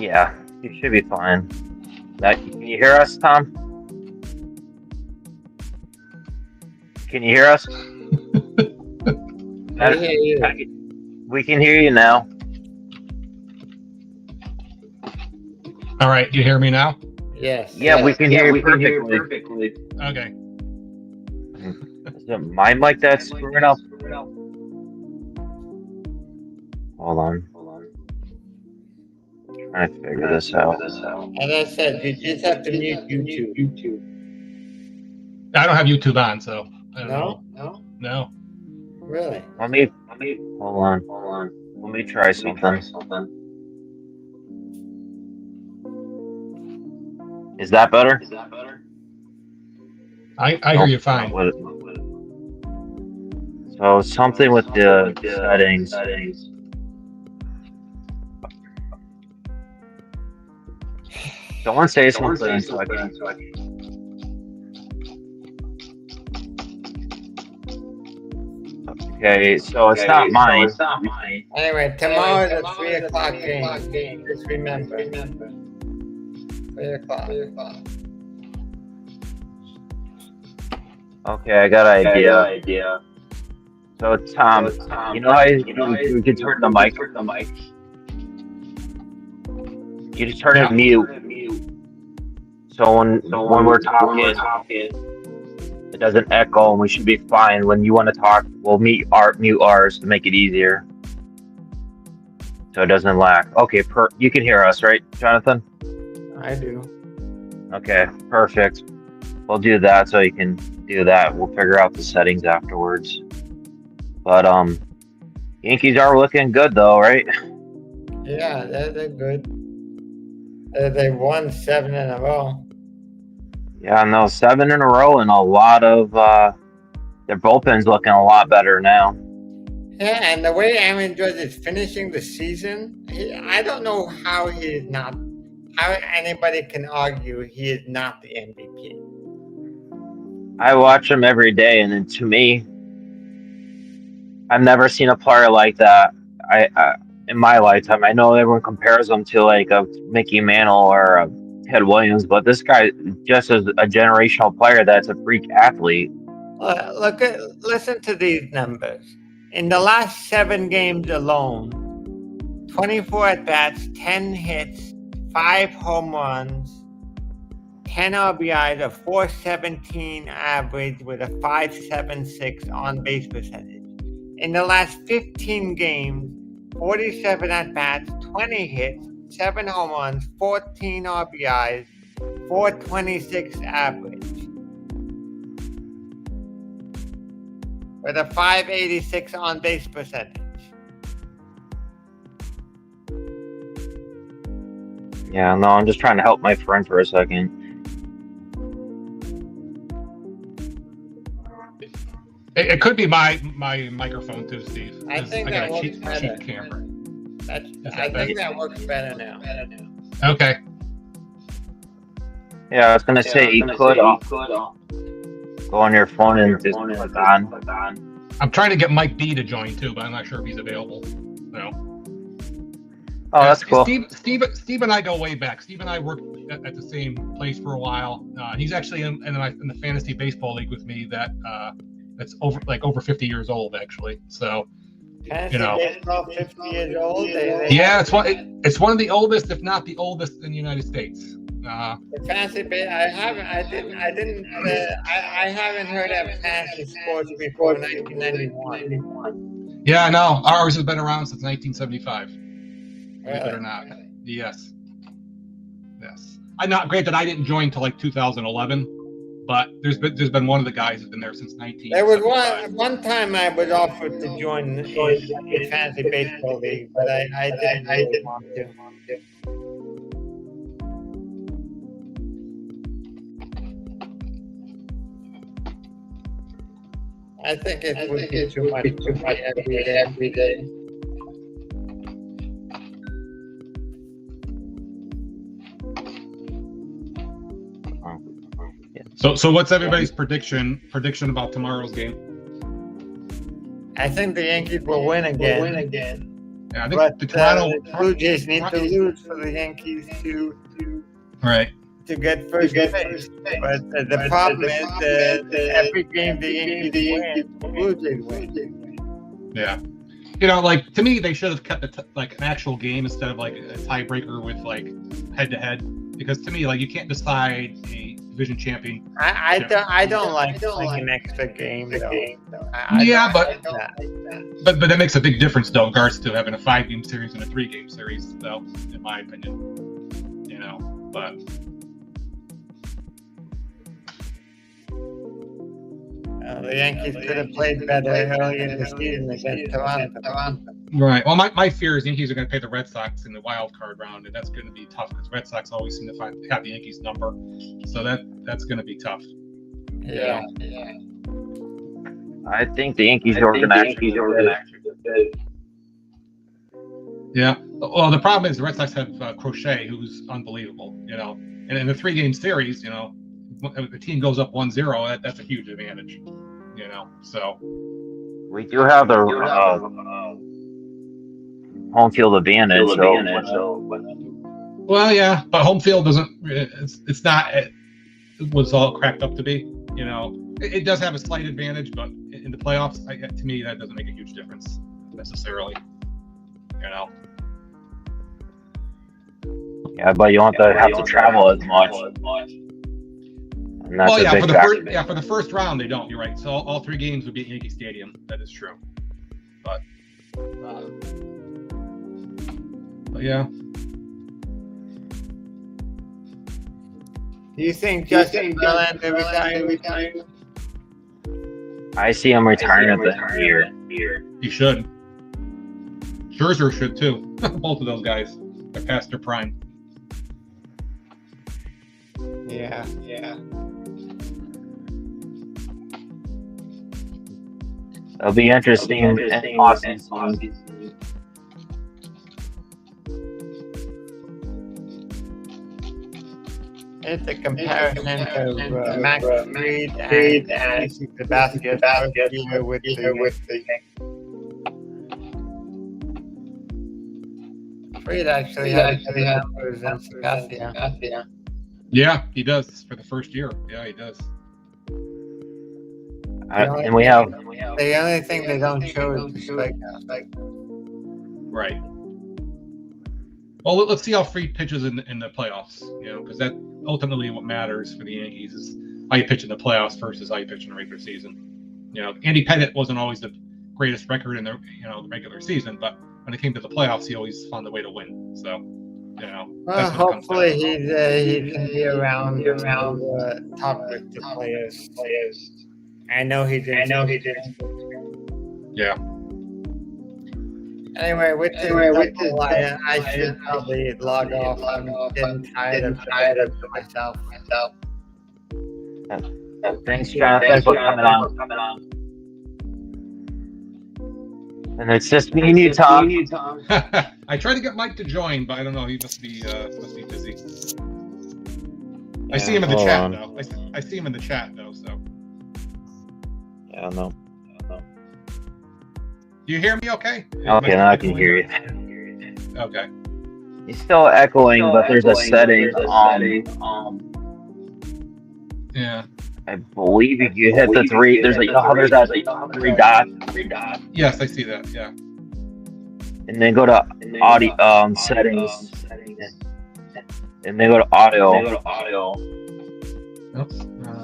A: Yeah, you should be fine. Can you hear us, Tom? Can you hear us?
C: I hear you.
A: We can hear you now.
D: All right, do you hear me now?
C: Yes.
A: Yeah, we can hear you perfectly.
D: Okay.
A: Is it my mic that's screwing up? Hold on. Trying to figure this out.
C: As I said, you just have to mute YouTube.
D: I don't have YouTube on, so I don't
C: know.
D: No.
C: Really?
A: Let me hold on. Let me try something. Is that better?
D: I hear you fine.
A: So something with the settings. Someone say something so I can. Okay, so it's not mine.
C: Anyway, tomorrow is a 3 o'clock game. Just remember. 3 o'clock.
A: Okay, I got an idea. So Tom, you know how you can turn the mic? You just turn it mute. So when we're talking, it doesn't echo, and we should be fine. When you want to talk, we'll mute ours to make it easier, so it doesn't lag. Okay, you can hear us, right, Jonathan?
C: I do.
A: Okay, perfect. We'll do that so you can do that. We'll figure out the settings afterwards. But Yankees are looking good though, right?
C: Yeah, they're good. They won 7 in a row.
A: Yeah, no, 7 in a row, and a lot of their bullpen's looking a lot better now.
C: Yeah, and the way Aaron Judge is finishing the season, I don't know how anybody can argue he is not the MVP.
A: I watch him every day, and then to me, I've never seen a player like that. I in my lifetime. I know everyone compares him to like a Mickey Mantle or a Ted Williams, but this guy just is a generational player that's a freak athlete.
C: Listen to these numbers. In the last 7 games alone, 24 at-bats, 10 hits, 5 home runs, 10 RBIs, a 417 average with a 5.76 on-base percentage. In the last 15 games, 47 at-bats, 20 hits, 7 home runs, 14 RBIs, 426 average, with a 586 on-base percentage.
A: Yeah, no, I'm just trying to help my friend for a second.
D: It could be my microphone too, Steve.
C: I think that
D: got a
C: works better.
D: cheap camera.
C: I think that works better now.
D: Okay.
A: Yeah, I was gonna say you could go on your phone and just click on.
D: I'm trying to get Mike B to join too, but I'm not sure if he's available. No.
A: Oh, that's cool.
D: Steve and I go way back. Steve and I worked at the same place for a while. He's actually in the fantasy baseball league with me that's over 50 years old actually. So
C: Fantasy baseball, 50 years old.
D: Yeah, it's one of the oldest, if not the oldest, in the United States.
C: Fantasy baseball. I haven't heard of fantasy sports before 1991.
D: Yeah, no, ours has been around since 1975. Believe
C: Really?
D: it or not. Yes. I'm not granted I didn't join till like 2011. But there's been one of the guys who's been there since 1975.
C: There was one time I was offered to join a fantasy baseball league, but I didn't want to. I think it would be too much every day.
D: So what's everybody's prediction about tomorrow's game?
C: I think the Yankees will win again.
D: Yeah, I think the Toronto
C: Blue Jays need to lose for the Yankees to get first place. But the problem is that every game the Yankees win, the Blue Jays win.
D: Yeah. To me, they should have kept it an actual game instead of like a tiebreaker with like head-to-head. Because to me, you can't decide a division champion.
C: I don't like an extra game. But
D: that makes a big difference, though, in regards to having a 5-game series and a 3-game series, though, in my opinion. But.
C: The Yankees could have played better early in the season against Toronto.
D: Right. Well, my fear is the Yankees are going to play the Red Sox in the wild card round, and that's going to be tough because Red Sox always seem to have the Yankees number. So that's going to be tough.
C: Yeah.
A: I think the Yankees are going to actually do.
D: Yeah. Well, the problem is the Red Sox have Crochet, who's unbelievable. And in the 3-game series, if the team goes up 1-0, that's a huge advantage. So
A: we do have the home field advantage.
D: Well, yeah, but home field doesn't. It's not what's all cracked up to be. It does have a slight advantage, but in the playoffs, to me, that doesn't make a huge difference necessarily.
A: Yeah, but you don't have to travel as much. And that's a big factor.
D: For the first round, they don't. You're right. So all 3 games would be at Yankee Stadium. That is true. But yeah.
C: Do you think Justin Verlander retired?
A: I see him retiring at the end of the year.
D: He should. Scherzer should too. Both of those guys. They're past their prime.
C: Yeah.
A: It'll be interesting in Austin.
C: It's a comparison of Max Fried and the basket year with the Fried actually had numbers in Sebastian.
D: Yeah, he does for the first year. Yeah, he does.
A: And we have
C: the only thing they don't show is the strikeout.
D: Right. Well, let's see how Fried pitches in the playoffs. Because that ultimately what matters for the Yankees is how you pitch in the playoffs versus how you pitch in the regular season. Andy Pettitte wasn't always the greatest record in the regular season, but when it came to the playoffs, he always found a way to win. So,
C: well, hopefully he can be around the top 50 players. I know he did.
D: Yeah.
C: Anyway, with this, I should probably log off. I'm getting tired of myself.
A: Thanks, Jonathan, for coming on. And it's just me and you, Tom.
D: I tried to get Mike to join, but I don't know. He must be busy. I see him in the chat, though. I see him in the chat, though. So.
A: Yeah, I don't know.
D: Do you hear me okay?
A: Okay, now I can hear you.
D: Okay.
A: He's still echoing, but there's a setting.
D: Yeah.
A: I believe if you hit the 3, there's there's that 3 dots.
D: Yes, I see that. Yeah.
A: And then go to audio settings. And then go to audio.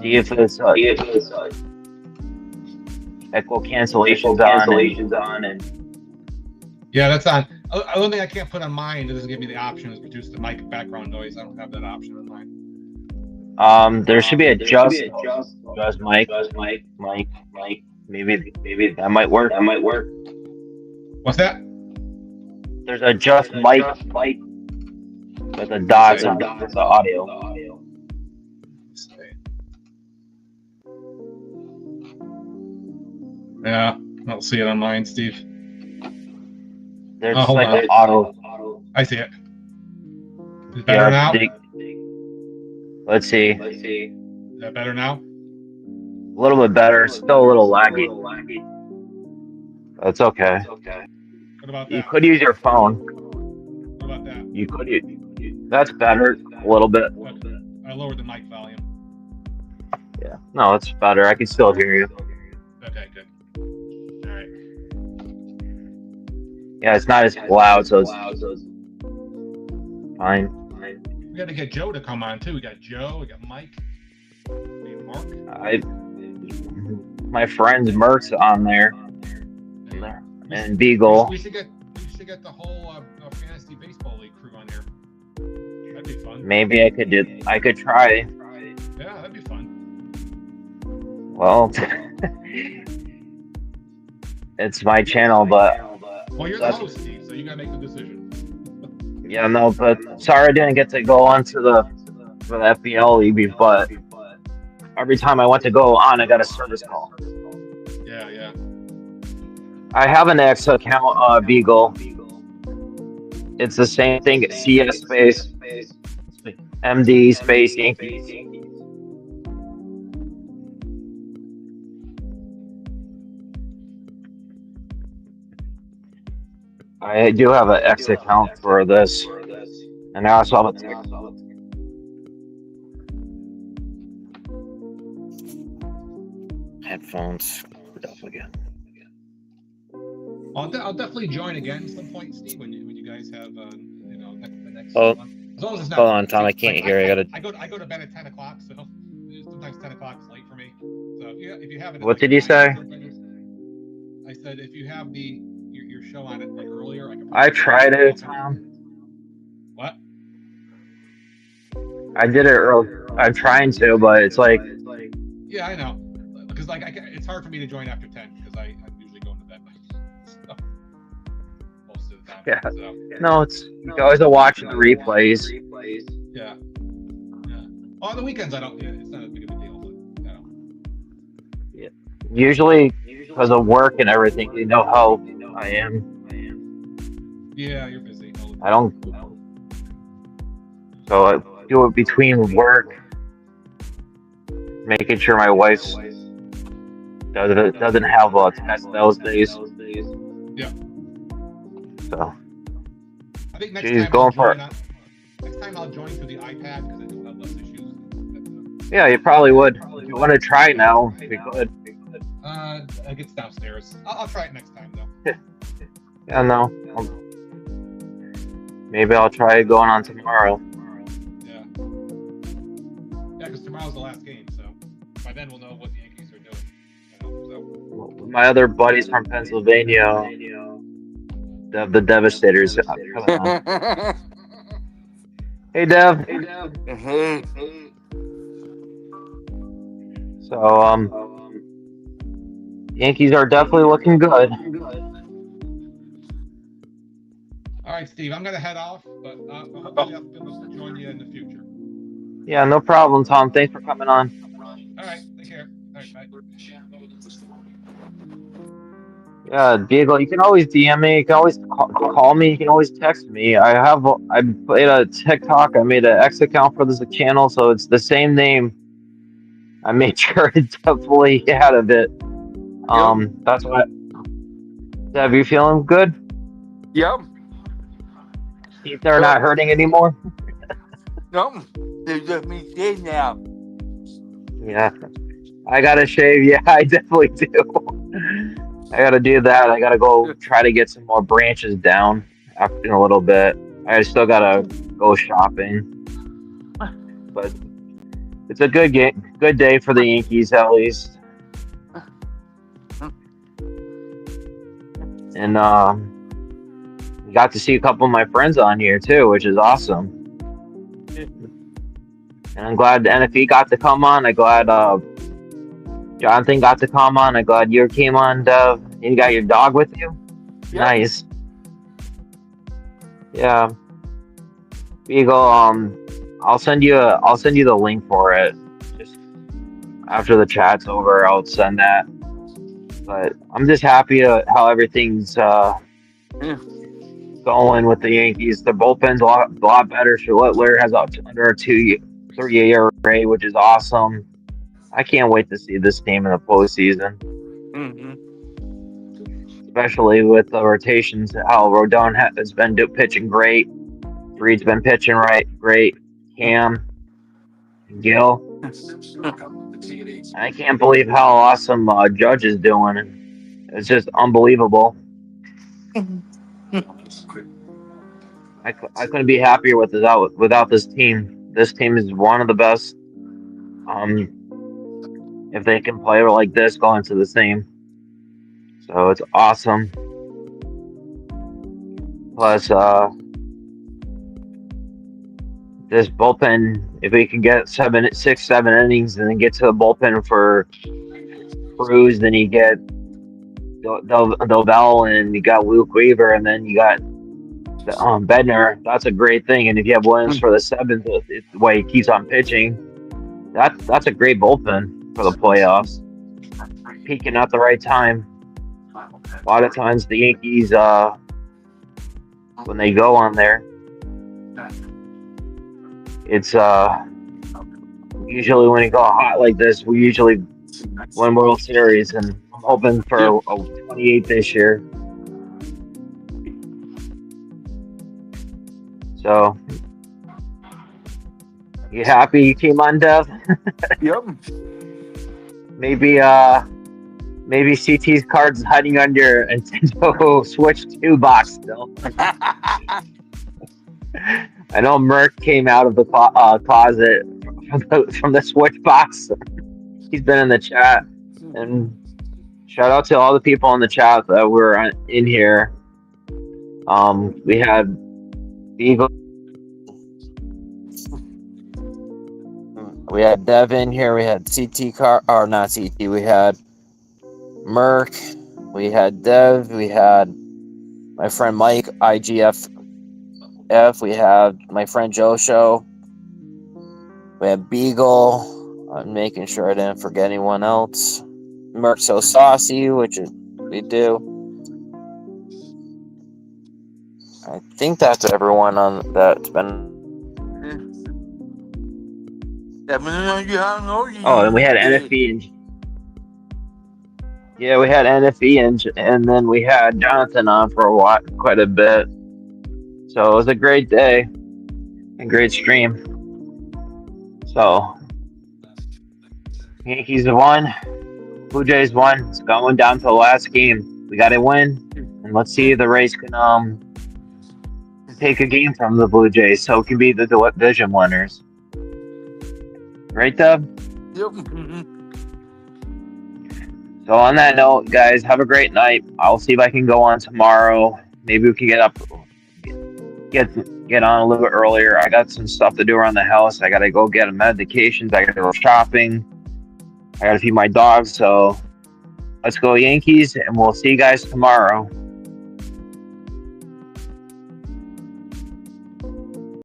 A: See if it's echo cancellation's on and
D: yeah, that's on. The only thing I can't put on mine, it doesn't give me the option, is reduce the mic background noise. I don't have that option on mine.
A: There should be a just mic. Maybe that might work.
D: What's that?
A: There's a just mic with the dots on the audio.
D: Yeah, I don't see it on mine, Steve.
A: There's like an auto.
D: I see it. Is it better now?
A: Let's see.
D: Is that better now?
A: A little bit better. Still a little laggy. That's okay.
D: What about that?
A: You could use your phone.
D: What about that?
A: You could use. That's better. A little bit.
D: Okay. I lowered the mic volume.
A: Yeah. No, it's better. I can still hear you.
D: Okay, good. All right.
A: Yeah, it's not as loud, so it's fine.
D: We got to get Joe to come on too. We got Joe. We got Mike. We have Mark.
A: My friend Merck's on there, and Beagle.
D: We should get the whole fantasy baseball league crew on here. That'd be fun.
A: Maybe I could try.
D: Yeah, that'd be fun.
A: Well, it's my channel, but.
D: Well, you're the host, Steve, so you gotta make the decision.
A: Yeah, no, but sorry I didn't get to go on to the FBL league, but every time I went to go on, I got a service call.
D: Yeah.
A: I have an X account, Beagle. It's the same thing, CS space, MD space, Yankees. I do have an X account for this, and I also have a text. Headphones screwed up again.
D: I'll definitely join again at some point, Steve, when you guys have the next
A: Oh,
D: one. As long as it's not,
A: hold on, Tom. I can't hear.
D: I go to bed at 10 o'clock, so sometimes 10 o'clock is late for me. So if you have it,
A: What did you say?
D: I said if you have your show on it like earlier,
A: I tried it, Tom.
D: What?
A: I did it early. I'm trying to, but it's like.
D: Yeah, I know. Because it's hard for me to join after 10 because I'm usually going to bed so, most of the time.
A: Yeah.
D: So,
A: No, you can always watch the replays.
D: Yeah. On the weekends, I don't. Yeah, it's not as big of a deal, but
A: Yeah. Usually, because of work and everything, you know how I am.
D: Yeah, you're busy.
A: I don't. So I do it between work, making sure my wife doesn't have a test those days.
D: Yeah.
A: So
D: I think next
A: she's
D: time
A: going for it.
D: Next time I'll join through the iPad because I do have less issues.
A: Yeah, you probably would. If you want to try now, you could.
D: I guess downstairs. I'll try it next time though.
A: Yeah, no. Maybe I'll try going on tomorrow.
D: Yeah, because tomorrow's the last game, so by then we'll know what the Yankees are doing. So.
A: My other buddies from Pennsylvania, the Devastators. Hey, Dev.
E: Hey.
A: So, Yankees are definitely looking good.
D: All right, Steve, I'm going to head off, but hopefully I'll be able to join you in the future.
A: Yeah, no problem, Tom. Thanks for coming on.
D: All right, take care. All right, bye.
A: Yeah, Diego, you can always DM me. You can always call me. You can always text me. I made a TikTok. I made an X account for this channel, so it's the same name. I made sure it definitely had a bit. That's what. Dev, you feeling good?
E: Yep.
A: Teeth are not hurting anymore?
E: No, they're just me dead now.
A: Yeah. I gotta shave. Yeah, I definitely do. I gotta do that. I gotta go try to get some more branches down in a little bit. I still gotta go shopping. But it's a good day for the Yankees at least. And got to see a couple of my friends on here too, which is awesome. And I'm glad NFE got to come on. I'm glad Jonathan got to come on. I'm glad you came on, Dev. You got your dog with you? Yep. Nice. Yeah. Beagle, I'll send you the link for it. Just after the chat's over, I'll send that. But I'm just happy how everything's going with the Yankees. The bullpen's a lot better. Littler has under a 3 ERA, which is awesome. I can't wait to see this team in the postseason.
E: Mm-hmm.
A: Especially with the rotations, how Rodon has been pitching great. Reed's been pitching great. Cam, Gil. I can't believe how awesome Judge is doing. It's just unbelievable. I couldn't be happier without this team. This team is one of the best. If they can play like this, go into the same. So it's awesome. Plus, this bullpen, if we can get 7 innings and then get to the bullpen for Cruz, then you get Dovell and you got Luke Weaver, and then you got Bednar. That's a great thing. And if you have Williams for the 7th, the way he keeps on pitching, that's a great bullpen for the playoffs. Peaking at the right time. A lot of times the Yankees, when they go on there, it's usually when you go hot like this, we usually win World Series, and I'm hoping for a 28 this year. So, you happy you came on, Dev?
E: Yep.
A: Maybe CT's cards hiding under your Nintendo Switch 2 box still. I know Merc came out of the closet from the Switch box. He's been in the chat, and shout out to all the people in the chat that were in here. We had Beagle, we had Devin here, we had CT Car, or not CT, we had Merc, we had Dev, we had my friend Mike, IGF, we had my friend Joe Show, we had Beagle. I'm making sure I didn't forget anyone else. Merc So Saucy, which we do. I think that's everyone on that's been. Oh, and we had NFE and yeah, we had NFE and then we had Jonathan on for a while, quite a bit. So it was a great day and great stream. So Yankees won, Blue Jays won. It's going down to the last game. We got to win, and let's see if the Rays can take a game from the Blue Jays so it can be the division winners. Right, Dub?
E: Yep.
A: So on that note, guys, have a great night. I'll see if I can go on tomorrow. Maybe we can get on a little bit earlier. I got some stuff to do around the house. I gotta go get medications. I gotta go shopping. I gotta feed my dogs. So let's go Yankees, and we'll see you guys tomorrow.